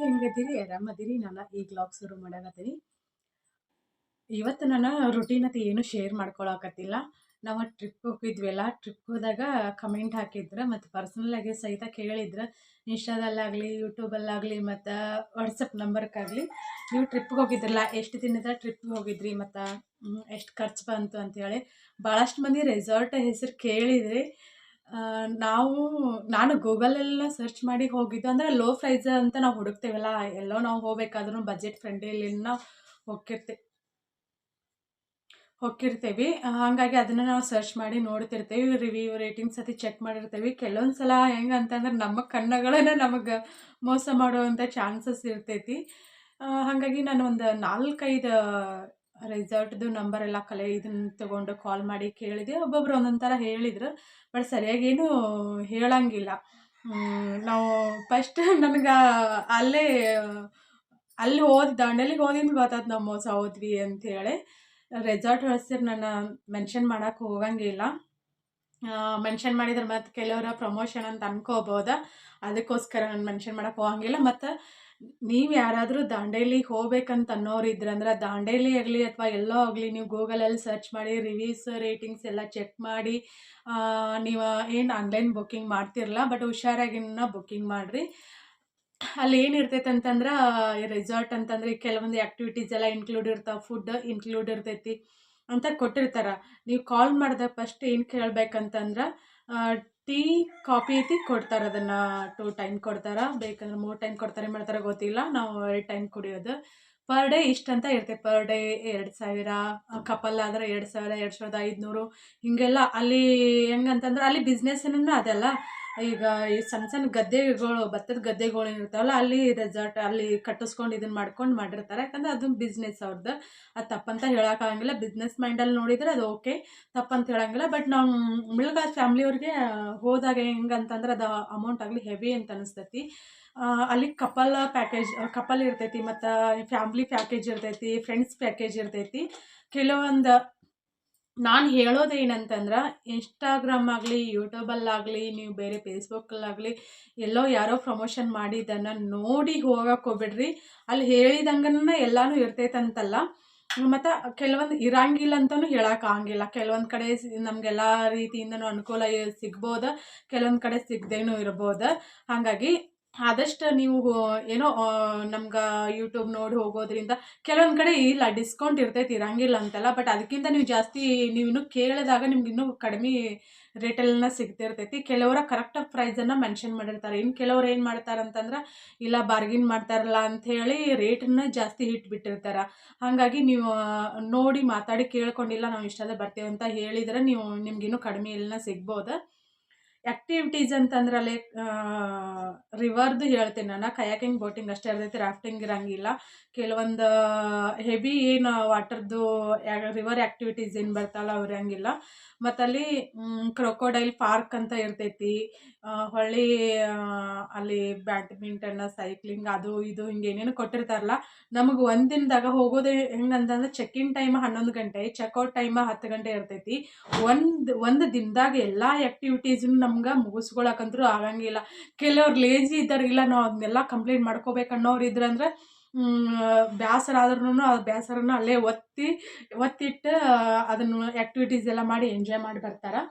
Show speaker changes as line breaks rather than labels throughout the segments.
ಹೆಂಗದೀರಿ? ಆರಾಮದೀರಿ? ನಾನು ಈಗ ವ್ಲಾಗ್ ಶುರು ಮಾಡಕತ್ತೀನಿ. ಇವತ್ತು ನಾನು ರುಟೀನ್ ಅಂತ ಏನು ಶೇರ್ ಮಾಡ್ಕೊಳಕತ್ತಿಲ್ಲ. ನಾವು ಟ್ರಿಪ್ ಹೋಗಿದ್ವಲ್ಲ, ಟ್ರಿಪ್ ಹೋದಾಗ ಕಮೆಂಟ್ ಹಾಕಿದ್ರು ಮತ್ತು ಪರ್ಸನಲ್ ಆಗಿ ಸಹಿತ ಕೇಳಿದ್ರು. ಇನ್ಸ್ಟಾದಲ್ಲಾಗಲಿ, ಯೂಟ್ಯೂಬಲ್ಲಾಗಲಿ ಮತ್ತು ವಾಟ್ಸಪ್ ನಂಬರ್ಗಾಗಲಿ, ನೀವು ಟ್ರಿಪ್‌ಗೆ ಹೋಗಿದ್ರಲ್ಲ, ಎಷ್ಟು ದಿನದ ಟ್ರಿಪ್‌ಗೆ ಹೋಗಿದ್ರಿ ಮತ್ತು ಎಷ್ಟು ಖರ್ಚು ಬಂತು ಅಂತೇಳಿ ಭಾಳಷ್ಟು ಮಂದಿ ರೆಸಾರ್ಟ್ ಹೆಸರು ಕೇಳಿದ್ರಿ. ನಾವು ನಾನು ಗೂಗಲೆಲ್ಲ ಸರ್ಚ್ ಮಾಡಿ ಹೋಗಿದ್ದು ಅಂದ್ರೆ ಲೋ ಪ್ರೈಸ್ ಅಂತ ನಾವು ಹುಡುಕ್ತೇವಲ್ಲ, ಎಲ್ಲೋ ನಾವು ಹೋಗ್ಬೇಕಾದ್ರೂ ಬಜೆಟ್ ಫ್ರೆಂಡ್ಲಿನ ಹೋಗಿರ್ತೆ ಹೋಗಿರ್ತೀವಿ. ಹಾಗಾಗಿ ಅದನ್ನ ನಾವು ಸರ್ಚ್ ಮಾಡಿ ನೋಡ್ತಿರ್ತೀವಿ. ರಿವ್ಯೂ, ರೇಟಿಂಗ್ಸ್ ಅದು ಚೆಕ್ ಮಾಡಿರ್ತೀವಿ. ಕೆಲವೊಂದು ಸಲ ಹೆಂಗಂತಂದ್ರೆ ನಮ್ಮ ಕಣ್ಣುಗಳನ್ನ ನಮಗೆ ಮೋಸ ಮಾಡುವಂಥ ಚಾನ್ಸಸ್ ಇರ್ತೈತಿ. ಹಾಗಾಗಿ ನಾನು ಒಂದು 4, 5 ರೆಸಾರ್ಟ್‌ದು ನಂಬರೆಲ್ಲ ಇದನ್ನ ತಗೊಂಡು ಕಾಲ್ ಮಾಡಿ ಕೇಳಿದೆ. ಒಬ್ಬೊಬ್ರು ಒಂದೊಂದು ಥರ ಹೇಳಿದ್ರು. ಬಟ್ ಸರಿಯಾಗೇನು ಹೇಳಂಗಿಲ್ಲ. ನಾವು ಫಸ್ಟ್ ನನಗೆ ಅಲ್ಲೇ ಅಲ್ಲಿ ದಾಂಡೇಲಿಗೆ ಹೋದಿಂದ ಗೊತ್ತಾತು ನಾವು ಮೋಸ ಹೋದ್ವಿ ಅಂತೇಳಿ. ರೆಸಾರ್ಟ್ ಹೆಸರು ನಾನು ಮೆನ್ಷನ್ ಮಾಡಕ್ಕೆ ಹೋಗಂಗಿಲ್ಲ. ಮೆನ್ಷನ್ ಮಾಡಿದ್ರೆ ಮತ್ತು ಕೆಲವರ ಪ್ರಮೋಷನ್ ಅಂತ ಅನ್ಕೋಬೋದಾ, ಅದಕ್ಕೋಸ್ಕರ ನಾನು ಮೆನ್ಷನ್ ಮಾಡಕ್ಕೆ ಹೋಗಂಗಿಲ್ಲ. ಮತ್ತು ನೀವು ಯಾರಾದರೂ ದಾಂಡೇಲಿಗೆ ಹೋಗ್ಬೇಕಂತ ಅನ್ನೋರಿದ್ರಂದ್ರೆ, ದಾಂಡೇಲಿ ಆಗಲಿ ಅಥವಾ ಎಲ್ಲೋ ಆಗಲಿ, ನೀವು ಗೂಗಲಲ್ಲಿ ಸರ್ಚ್ ಮಾಡಿ ರಿವ್ಯೂಸ್, ರೇಟಿಂಗ್ಸ್ ಎಲ್ಲ ಚೆಕ್ ಮಾಡಿ ನೀವು ಏನು ಆನ್ಲೈನ್ ಬುಕ್ಕಿಂಗ್ ಮಾಡ್ತಿರಲ್ಲ, ಬಟ್ ಹುಷಾರಾಗಿನ ಬುಕ್ಕಿಂಗ್ ಮಾಡಿರಿ. ಅಲ್ಲಿ ಏನಿರ್ತೈತೆ ಅಂತಂದ್ರೆ, ಈ ರೆಸಾರ್ಟ್ ಅಂತಂದ್ರೆ ಕೆಲವೊಂದು ಆ್ಯಕ್ಟಿವಿಟೀಸ್ ಎಲ್ಲ ಇನ್ಕ್ಲೂಡ್ ಇರ್ತಾವೆ, ಫುಡ್ ಇನ್ಕ್ಲೂಡ್ ಇರ್ತೈತಿ ಅಂತ ಕೊಟ್ಟಿರ್ತಾರೆ. ನೀವು ಕಾಲ್ ಮಾಡಿದಾಗ ಫಸ್ಟ್ ಏನು ಕೇಳ್ಬೇಕಂತಂದ್ರೆ, ಟೀ, ಕಾಫಿ ಐತಿ ಕೊಡ್ತಾರೆ. ಅದನ್ನು 2 ಟೈಮ್ ಕೊಡ್ತಾರೆ, ಬೇಕಂದ್ರೆ 3 ಟೈಮ್ ಕೊಡ್ತಾರೆ, ಏನು ಮಾಡ್ತಾರೆ ಗೊತ್ತಿಲ್ಲ. ನಾವು 2 ಟೈಮ್ ಕುಡಿಯೋದು. ಪರ್ ಡೇ ಇಷ್ಟಂತ ಇರ್ತೈತೆ. ಪರ್ ಡೇ 2000, ಕಪಲ್ ಆದರೆ 2000, 2500 ಹೀಗೆಲ್ಲ. ಅಲ್ಲಿ ಹೆಂಗಂತಂದ್ರೆ ಅಲ್ಲಿ ಬಿಸ್ನೆಸ್ಸನ್ನು ಅದೆಲ್ಲ. ಈಗ ಈ ಸಣ್ಣ ಸಣ್ಣ ಗದ್ದೆಗಳು, ಭತ್ತದ ಗದ್ದೆಗಳು ಇರ್ತಾವಲ್ಲ, ಅಲ್ಲಿ ರೆಸಾರ್ಟ್ ಅಲ್ಲಿ ಕಟ್ಟಿಸ್ಕೊಂಡು ಇದನ್ನ ಮಾಡ್ಕೊಂಡು ಮಾಡಿರ್ತಾರೆ. ಯಾಕಂದ್ರೆ ಅದು ಬಿಸ್ನೆಸ್ ಅವ್ರದ್ದು. ಅದು ತಪ್ಪಂತ ಹೇಳೋಕ್ಕಾಗಂಗಿಲ್ಲ. ಬಿಸ್ನೆಸ್ ಮೈಂಡಲ್ಲಿ ನೋಡಿದರೆ ಅದು ಓಕೆ, ತಪ್ಪಂತ ಹೇಳಂಗಿಲ್ಲ. ಬಟ್ ನಾವು ಮಿಡ್ಲ್ ಕ್ಲಾಸ್ ಫ್ಯಾಮ್ಲಿಯವ್ರಿಗೆ ಹೋದಾಗ ಹೆಂಗಂತಂದ್ರೆ ಅದು ಅಮೌಂಟ್ ಆಗಲಿ ಹೆವಿ ಅಂತ ಅನಿಸ್ತೈತಿ. ಅಲ್ಲಿ ಕಪಲ್ ಇರ್ತೈತಿ, ಮತ್ತು ಫ್ಯಾಮ್ಲಿ ಪ್ಯಾಕೇಜ್ ಇರ್ತೈತಿ, ಫ್ರೆಂಡ್ಸ್ ಪ್ಯಾಕೇಜ್ ಇರ್ತೈತಿ. ಕೆಲವೊಂದು ನಾನು ಹೇಳೋದೇನಂತಂದ್ರೆ, ಇನ್ಸ್ಟಾಗ್ರಾಮ್ ಆಗಲಿ, ಯೂಟ್ಯೂಬಲ್ಲಾಗಲಿ, ನೀವು ಬೇರೆ ಫೇಸ್ಬುಕ್ಕಲ್ಲಾಗಲಿ ಎಲ್ಲೋ ಯಾರೋ ಪ್ರಮೋಷನ್ ಮಾಡಿದ್ದನ್ನು ನೋಡಿ ಹೋಗಕ್ಕೆ ಹೋಗ್ಬೇಡ್ರಿ. ಅಲ್ಲಿ ಹೇಳಿದಂಗನ ಎಲ್ಲನೂ ಇರ್ತೈತಂತಲ್ಲ. ಮತ್ತು ಕೆಲವೊಂದು ಇರಂಗಿಲ್ಲ ಅಂತಲೂ ಹೇಳೋಕ್ಕಾಗಂಗಿಲ್ಲ. ಕೆಲವೊಂದು ಕಡೆ ನಮಗೆಲ್ಲ ರೀತಿಯಿಂದನೂ ಅನುಕೂಲ ಸಿಗ್ಬೋದು, ಕೆಲವೊಂದು ಕಡೆ ಸಿಗದೇನೂ ಇರ್ಬೋದು. ಹಾಗಾಗಿ ಆದಷ್ಟು ನೀವು ಏನೋ ನಮ್ಗೆ ಯೂಟ್ಯೂಬ್ ನೋಡಿ ಹೋಗೋದ್ರಿಂದ ಕೆಲವೊಂದು ಕಡೆ ಇಲ್ಲ ಡಿಸ್ಕೌಂಟ್ ಇರ್ತೈತಿ, ಇರಂಗಿಲ್ಲ ಅಂತಲ್ಲ. ಬಟ್ ಅದಕ್ಕಿಂತ ನೀವು ಜಾಸ್ತಿ ನೀವು ಇನ್ನೂ ಕೇಳಿದಾಗ ನಿಮ್ಗೆ ಇನ್ನೂ ಕಡಿಮೆ ರೇಟಲ್ಲೆಲ್ಲ ಸಿಗ್ತಿರ್ತೈತಿ. ಕೆಲವರ ಕರೆಕ್ಟಾಗಿ ಪ್ರೈಸನ್ನು ಮೆನ್ಷನ್ ಮಾಡಿರ್ತಾರೆ. ಇನ್ನು ಕೆಲವ್ರು ಏನು ಮಾಡ್ತಾರಂತಂದ್ರೆ, ಇಲ್ಲ ಬಾರ್ಗಿನ್ ಮಾಡ್ತಾರಲ್ಲ ಅಂಥೇಳಿ ರೇಟನ್ನು ಜಾಸ್ತಿ ಇಟ್ಬಿಟ್ಟಿರ್ತಾರೆ. ಹಾಗಾಗಿ ನೀವು ನೋಡಿ ಮಾತಾಡಿ ಕೇಳ್ಕೊಂಡಿಲ್ಲ ನಾವು ಇಷ್ಟಲ್ಲೇ ಬರ್ತೀವಿ ಅಂತ ಹೇಳಿದರೆ ನಿಮ್ಗಿನ್ನೂ ಕಡಿಮೆ ಎಲ್ಲ ಸಿಗ್ಬೋದು. ಆ್ಯಕ್ಟಿವಿಟೀಸ್ ಅಂತಂದ್ರೆ ಲೈಕ್ ರಿವರ್ದು ಹೇಳ್ತೀನಿ ನಾನು. ಕಯಾಕಿಂಗ್, ಬೋಟಿಂಗ್ ಅಷ್ಟೇ ಇರ್ತೈತಿ, ರಾಫ್ಟಿಂಗ್ ಇರಂಗಿಲ್ಲ. ಕೆಲವೊಂದು ಹೆವಿ ಏನು ವಾಟರ್ದು ರಿವರ್ ಆ್ಯಕ್ಟಿವಿಟೀಸ್ ಏನು ಬರ್ತಾವಲ್ಲ ಅವು ಇರಂಗಿಲ್ಲ. ಮತ್ತು ಅಲ್ಲಿ ಕ್ರೊಕೊಡೈಲ್ ಪಾರ್ಕ್ ಅಂತ ಇರ್ತೈತಿ. ಹೊಳ್ಳಿ ಅಲ್ಲಿ ಬ್ಯಾಡ್ಮಿಂಟನ್, ಸೈಕ್ಲಿಂಗ್ ಅದು ಇದು ಹಿಂಗೆ ಏನೇನು ಕೊಟ್ಟಿರ್ತಾರಲ್ಲ. ನಮಗೆ ಒಂದು ದಿನದಾಗ ಹೋಗೋದು ಹೆಂಗಂತಂದ್ರೆ, ಚೆಕ್-ಇನ್ ಟೈಮ್ 11 ಗಂಟೆ, ಚೆಕ್ಔಟ್ ಟೈಮ್ 10 ಗಂಟೆ ಇರ್ತೈತಿ. ಒಂದು ದಿನದಾಗ ಎಲ್ಲ ಆ್ಯಕ್ಟಿವಿಟೀಸನ್ನು ನಮ್ಗೆ ಮುಗಿಸ್ಕೊಳಕ್ಕಂತೂ ಆಗಂಗಿಲ್ಲ. ಕೆಲವ್ರು ಲೇಜಿ ಇದ್ದಾರೆ, ಇಲ್ಲ ನಾವು ಅದನ್ನೆಲ್ಲ ಕಂಪ್ಲೀಟ್ ಮಾಡ್ಕೋಬೇಕು ಅನ್ನೋರು ಇದ್ರಂದ್ರೆ, ಬೇಸರ ಆದ್ರೂ ಆ ಬೇಸರನ ಅಲ್ಲೇ ಒತ್ತಿಟ್ಟು ಅದನ್ನು ಆ್ಯಕ್ಟಿವಿಟೀಸ್ ಎಲ್ಲ ಮಾಡಿ ಎಂಜಾಯ್ ಮಾಡಿ ಬರ್ತಾರೆ.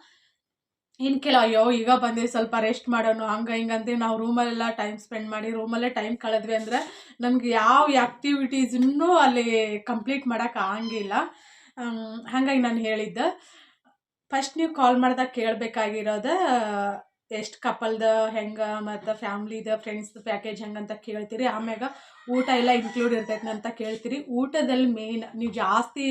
ಇನ್ನು ಅಯ್ಯೋ ಈಗ ಬಂದೀವಿ ಸ್ವಲ್ಪ ರೆಸ್ಟ್ ಮಾಡೋಣ ಹಂಗೆ ಹಿಂಗೆ ಅಂತೀವಿ. ನಾವು ರೂಮಲ್ಲೆಲ್ಲ ಟೈಮ್ ಸ್ಪೆಂಡ್ ಮಾಡಿ ರೂಮಲ್ಲೇ ಟೈಮ್ ಕಳೆದ್ವಿ ಅಂದ್ರೆ ನಮ್ಗೆ ಯಾವ ಆ್ಯಕ್ಟಿವಿಟೀಸನ್ನೂ ಅಲ್ಲಿ ಕಂಪ್ಲೀಟ್ ಮಾಡೋಕೆ ಆಗಂಗಿಲ್ಲ. ಹಾಗಾಗಿ ನಾನು ಹೇಳಿದ್ದೆ, ಫಸ್ಟ್ ನೀವು ಕಾಲ್ ಮಾಡಿದಾಗ ಕೇಳಬೇಕಾಗಿರೋದು ಎಷ್ಟು ಕಪಲ್ದು ಹೆಂಗೆ ಮತ್ತು ಫ್ಯಾಮ್ಲಿದು ಫ್ರೆಂಡ್ಸ್ದು ಪ್ಯಾಕೇಜ್ ಹೆಂಗಂತ ಕೇಳ್ತೀರಿ. ಆಮ್ಯಾಗ ಊಟ ಎಲ್ಲ ಇನ್ಕ್ಲೂಡ್ ಇರ್ತೈತೆ ಅಂತ ಕೇಳ್ತೀರಿ. ಊಟದಲ್ಲಿ ಮೇಯ್ನ್ ನೀವು ಜಾಸ್ತಿ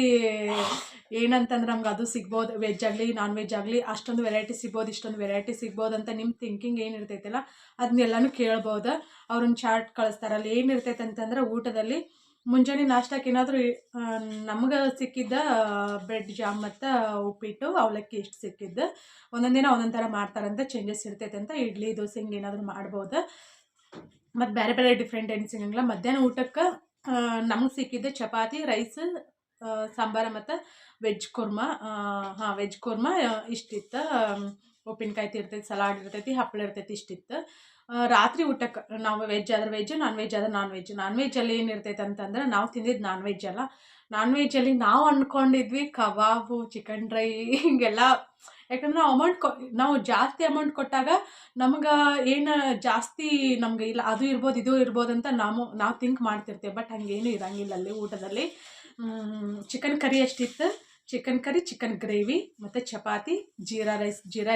ಏನಂತಂದ್ರೆ ನಮ್ಗೆ ಅದು ಸಿಗ್ಬೋದು, ವೆಜ್ ಆಗಲಿ ನಾನ್ ವೆಜ್ ಆಗಲಿ ಅಷ್ಟೊಂದು ವೆರೈಟಿ ಸಿಗ್ಬೋದು, ಇಷ್ಟೊಂದು ವೆರೈಟಿ ಸಿಗ್ಬೋದು ಅಂತ ನಿಮ್ಮ ಥಿಂಕಿಂಗ್ ಏನಿರ್ತೈತಲ್ಲ ಅದನ್ನೆಲ್ಲನೂ ಕೇಳ್ಬೋದು. ಅವ್ರನ್ನ ಚಾರ್ಟ್ ಕಳಿಸ್ತಾರೆ. ಅಲ್ಲಿ ಏನಿರ್ತೈತೆ ಅಂತಂದ್ರೆ, ಊಟದಲ್ಲಿ ಮುಂಜಾನೆ ನಾಷ್ಟಕ್ಕೆ ಏನಾದರೂ ನಮ್ಗೆ ಸಿಕ್ಕಿದ್ದ ಬ್ರೆಡ್ ಜಾಮ್ ಮತ್ತು ಉಪ್ಪಿಟ್ಟು ಅವಲಕ್ಕಿ ಇಷ್ಟು ಸಿಕ್ಕಿದ್ದು. ಒಂದೊಂದು ದಿನ ಒಂದೊಂದು ಥರ ಮಾಡ್ತಾರಂತೆ, ಚೇಂಜಸ್ ಇರ್ತೈತೆ ಅಂತ. ಇಡ್ಲಿ ದೋಸೆ ಹಿಂಗೆ ಏನಾದರೂ ಮಾಡ್ಬೋದು. ಮತ್ತು ಬೇರೆ ಬೇರೆ ಡಿಫ್ರೆಂಟ್ ಏನು ಸಿಗಂಗಿಲ್ಲ. ಮಧ್ಯಾಹ್ನ ಊಟಕ್ಕೆ ನಮಗೆ ಸಿಕ್ಕಿದ್ದು ಚಪಾತಿ, ರೈಸ್, ಸಾಂಬಾರು ಮತ್ತು ವೆಜ್ ಕುರ್ಮಾ. ವೆಜ್ ಕುರ್ಮಾ ಇಷ್ಟಿತ್ತು. ಉಪ್ಪಿನಕಾಯಿ ಇರ್ತೈತಿ, ಸಲಾಡ್ ಇರ್ತೈತಿ, ಹಪ್ಪಳ ಇರ್ತೈತಿ, ಇಷ್ಟಿತ್ತು. ರಾತ್ರಿ ಊಟಕ್ಕೆ ನಾವು ವೆಜ್ ಆದ್ರೆ ವೆಜ್, ನಾನ್ ವೆಜ್ ಆದ್ರೆ ನಾನ್ ವೆಜ್ಜಲ್ಲಿ ಏನಿರ್ತೈತೆ ಅಂತಂದ್ರೆ ನಾವು ತಿಂದಿದ್ದು ನಾನ್ ವೆಜ್ ಅಲ್ಲ. ನಾನ್ ವೆಜ್ಜಲ್ಲಿ ನಾವು ಅಂದ್ಕೊಂಡಿದ್ವಿ ಕಬಾಬು, ಚಿಕನ್ ಡ್ರೈ ಹಿಂಗೆಲ್ಲ. ಯಾಕಂದ್ರೆ ನಾವು ಜಾಸ್ತಿ ಅಮೌಂಟ್ ಕೊಟ್ಟಾಗ ನಮ್ಗೆ ಏನು ಜಾಸ್ತಿ ನಮ್ಗೆ ಇಲ್ಲ ಅದು ಇರ್ಬೋದು ಇದು ಇರ್ಬೋದು ಅಂತ ನಾವು ಥಿಂಕ್ ಮಾಡ್ತಿರ್ತೇವೆ. ಬಟ್ ಹಂಗೇನು ಇರಂಗಿಲ್ಲ ಅಲ್ಲಿ ಊಟದಲ್ಲಿ. ಚಿಕನ್ ಕರಿ ಅಷ್ಟಿತ್ತು. ಚಿಕನ್ ಕರಿ, ಚಿಕನ್ ಗ್ರೇವಿ ಮತ್ತು ಚಪಾತಿ, ಜೀರಾ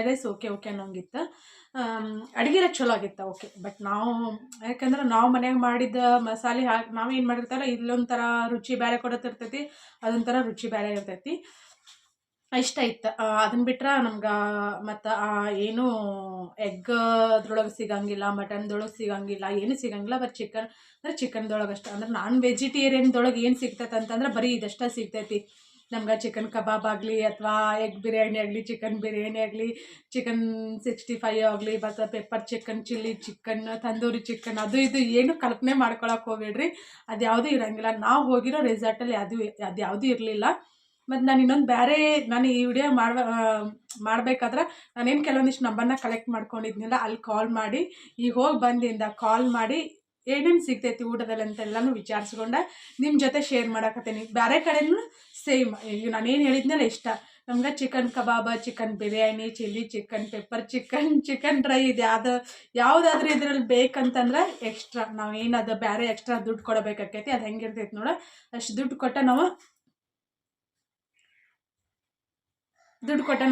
ರೈಸ್ ಓಕೆ ಅನ್ನೋಂಗಿತ್ತು. ಅಡುಗೆ ಚಲೋ ಆಗಿತ್ತು, ಓಕೆ. ಬಟ್ ಯಾಕಂದ್ರೆ ನಾವು ಮನ್ಯಾಗ ಮಾಡಿದ ಮಸಾಲೆ ಹಾಕಿ ನಾವೇನು ಮಾಡಿರ್ತಾರಲ್ಲ, ಇಲ್ಲೊಂಥರ ರುಚಿ ಬೇರೆ ಕೊಡತ್ತಿರ್ತೈತಿ, ಅದೊಂಥರ ರುಚಿ ಬೇರೆ ಇರ್ತೈತಿ. ಇಷ್ಟ ಇತ್ತು. ಅದನ್ನ ಬಿಟ್ರೆ ನಮ್ಗೆ ಮತ್ತು ಏನು ಎಗ್ ಅದ್ರೊಳಗೆ ಸಿಗಂಗಿಲ್ಲ, ಮಟನ್ದೊಳಗೆ ಸಿಗಂಗಿಲ್ಲ, ಏನು ಸಿಗಂಗಿಲ್ಲ. ಬಟ್ ಚಿಕನ್ ಅಂದರೆ ಚಿಕನ್ದೊಳಗೆ ಅಷ್ಟೇ. ಅಂದ್ರೆ ನಾನ್ ವೆಜಿಟೇರಿಯನ್ದೊಳಗೆ ಏನು ಸಿಗ್ತೈತೆ ಅಂತಂದ್ರೆ ಬರೀ ಇದಷ್ಟೇ ಸಿಗ್ತೈತಿ ನಮ್ಗೆ. ಚಿಕನ್ ಕಬಾಬ್ ಆಗಲಿ ಅಥವಾ ಎಗ್ ಬಿರಿಯಾನಿ ಆಗಲಿ, ಚಿಕನ್ ಬಿರಿಯಾನಿ ಆಗಲಿ, ಚಿಕನ್ 65 ಆಗಲಿ, ಮತ್ತು pepper chicken, chilli chicken, tandoori chicken, ಅದು ಇದು ಏನು ಕಲ್ಪನೆ ಮಾಡ್ಕೊಳಕ್ಕೆ ಹೋಗ್ಬೇಡ್ರಿ. ಅದು ಯಾವುದೂ ಇರೋಂಗಿಲ್ಲ. ನಾವು ಹೋಗಿರೋ ರೆಸಾರ್ಟಲ್ಲಿ ಅದು ಯಾವುದೂ ಇರಲಿಲ್ಲ. ಮತ್ತು ನಾನು ಇನ್ನೊಂದು ನಾನು ಈ ವಿಡಿಯೋ ಮಾಡಬೇಕಾದ್ರೆ ನಾನೇನು ಕೆಲವೊಂದಿಷ್ಟು ನಂಬರ್ನ ಕಲೆಕ್ಟ್ ಮಾಡ್ಕೊಂಡಿದ್ನಿಲ್ಲ, ಅಲ್ಲಿ ಕಾಲ್ ಮಾಡಿ ಈಗ ಹೋಗಿ ಬಂದಿಂದ ಕಾಲ್ ಮಾಡಿ ಏನೇನು ಸಿಗ್ತೈತಿ ಊಟದಲ್ಲಿ ಅಂತೆಲ್ಲನೂ ವಿಚಾರಿಸ್ಕೊಂಡೆ ನಿಮ್ಮ ಜೊತೆ ಶೇರ್ ಮಾಡಕತ್ತೀನಿ. ಬೇರೆ ಕಡೆನೂ ಸೇಮ್ ಈಗ ನಾನೇನು ಹೇಳಿದ್ನಲ್ಲ ಇಷ್ಟ. ನಮ್ಗೆ chicken kebab, chicken biryani, chilli chicken, pepper chicken, chicken dry ಇದು ಯಾವುದಾದ್ರೂ ಇದ್ರಲ್ಲಿ ಬೇಕಂತಂದ್ರೆ ಎಕ್ಸ್ಟ್ರಾ ನಾವೇನದು ಬೇರೆ ಎಕ್ಸ್ಟ್ರಾ ದುಡ್ಡು ಕೊಡಬೇಕಾಕೈತಿ. ಅದು ಹೆಂಗಿರ್ತೈತಿ ನೋಡ, ಅಷ್ಟು ದುಡ್ಡು ಕೊಟ್ಟ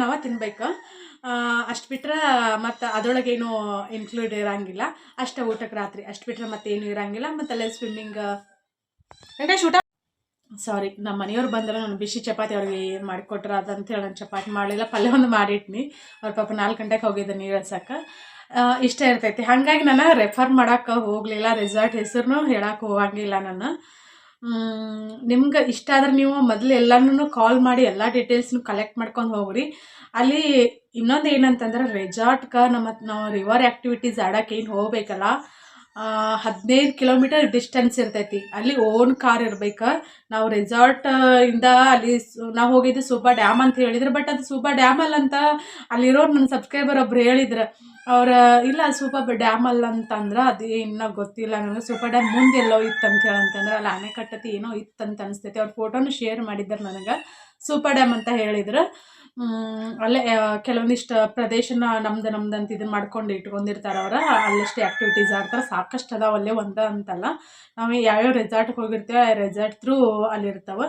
ನಾವು ತಿನ್ಬೇಕು. ಅಷ್ಟು ಬಿಟ್ರೆ ಮತ್ತು ಅದರೊಳಗೇನು ಇನ್ಕ್ಲೂಡ್ ಇರೋಂಗಿಲ್ಲ. ಅಷ್ಟೇ ಊಟಕ್ಕೆ ರಾತ್ರಿ. ಅಷ್ಟು ಬಿಟ್ರೆ ಮತ್ತೇನು ಇರೋಂಗಿಲ್ಲ. ಮತ್ತು ಅಲ್ಲೇ ಸ್ವಿಮ್ಮಿಂಗ್ ಸಾರಿ ನಮ್ಮ ಮನೆಯವ್ರು ಬಂದ್ರೆ ನಾನು ಬಿಸಿ ಚಪಾತಿ ಅವ್ರಿಗೆ ಏನು ಮಾಡಿಕೊಟ್ರ ಅದಂತ ಹೇಳಿ ನಾನು ಚಪಾತಿ ಮಾಡಲಿಲ್ಲ, ಪಲ್ಯ ಒಂದು ಮಾಡಿಟ್ನಿ. ಅವ್ರ ಪಾಪ 4 ಗಂಟೆಗೆ ಹೋಗಿದ್ದೆ ನೀರು ಹರ್ಸಕ್ಕೆ. ಇಷ್ಟ ಇರ್ತೈತಿ. ಹಾಗಾಗಿ ನಾನು ರೆಫರ್ ಮಾಡೋಕ್ಕೆ ಹೋಗಲಿಲ್ಲ. ರೆಸಾರ್ಟ್ ಹೆಸರು ಹೇಳಕ್ಕೆ ಹೋಗಂಗಿಲ್ಲ ನಾನು. ನಿಮ್ಗೆ ಇಷ್ಟ ಆದ್ರೆ ನೀವು ಮೊದಲು ಎಲ್ಲನೂ ಕಾಲ್ ಮಾಡಿ ಎಲ್ಲ ಡೀಟೇಲ್ಸ್ನು ಕಲೆಕ್ಟ್ ಮಾಡ್ಕೊಂಡು ಹೋಗ್ರಿ. ಅಲ್ಲಿ ಇನ್ನೊಂದು ಏನಂತಂದ್ರೆ ರೆಸಾರ್ಟ್ಗೆ ನಾವು ರಿವರ್ ಆ್ಯಕ್ಟಿವಿಟೀಸ್ ಆಡೋಕೆ ಏನು ಹೋಗ್ಬೇಕಲ್ಲ, 15 ಕಿಲೋಮೀಟರ್ ಡಿಸ್ಟೆನ್ಸ್ ಇರ್ತೈತಿ. ಅಲ್ಲಿ ಓನ್ ಕಾರ್ ಇರ್ಬೇಕು. ನಾವು ರೆಸಾರ್ಟ್ ಇಂದ ಅಲ್ಲಿ ನಾವು ಹೋಗಿದ್ದು ಸೂಪಾ ಡ್ಯಾಮ್ ಅಂತ ಹೇಳಿದ್ರು. ಬಟ್ ಅದು ಸೂಪಾ ಡ್ಯಾಮ್ ಅಲ್ಲ ಅಂತ ಅಲ್ಲಿರೋರು ನನ್ನ ಸಬ್ಸ್ಕ್ರೈಬರ್ ಒಬ್ರು ಹೇಳಿದ್ರು. ಇಲ್ಲ ಸೂಪಾ ಡ್ಯಾಮ್ ಅಲ್ಲ ಅಂತಂದ್ರೆ ಅದು ಇನ್ನೂ ಗೊತ್ತಿಲ್ಲ ನನಗೆ. ಸೂಪಾ ಡ್ಯಾಮ್ ಮುಂದೆ ಎಲ್ಲೋ ಇತ್ತು ಅಂತ ಹೇಳಂತಂದ್ರೆ ಅಲ್ಲಿ ಆಣೆಕಟ್ಟತಿ ಏನೋ ಇತ್ತಂತ ಅನಿಸ್ತೈತಿ. ಅವ್ರ ಫೋಟೋನು ಶೇರ್ ಮಾಡಿದ್ದಾರೆ ನನಗೆ. ಸೂಪಾ ಡ್ಯಾಮ್ ಅಂತ ಹೇಳಿದ್ರು. ಅಲ್ಲೇ ಕೆಲವೊಂದಿಷ್ಟು ಪ್ರದೇಶನ ನಮ್ದು ಅಂತ ಇದನ್ನು ಮಾಡ್ಕೊಂಡು ಇಟ್ಕೊಂಡಿರ್ತಾರೆ ಅವ್ರು. ಅಲ್ಲಷ್ಟೇ ಆ್ಯಕ್ಟಿವಿಟೀಸ್ ಆಡ್ತಾರೆ. ಸಾಕಷ್ಟು ಅದಾವೆ ಅಲ್ಲೇ ಒಂದ ಅಂತಲ್ಲ. ನಾವು ಯಾವ್ಯಾವ ರೆಸಾರ್ಟ್ಗೆ ಹೋಗಿರ್ತೀವಿ ಆ ರೆಸಾರ್ಟ್ ಥ್ರೂ ಅಲ್ಲಿರ್ತಾವೆ.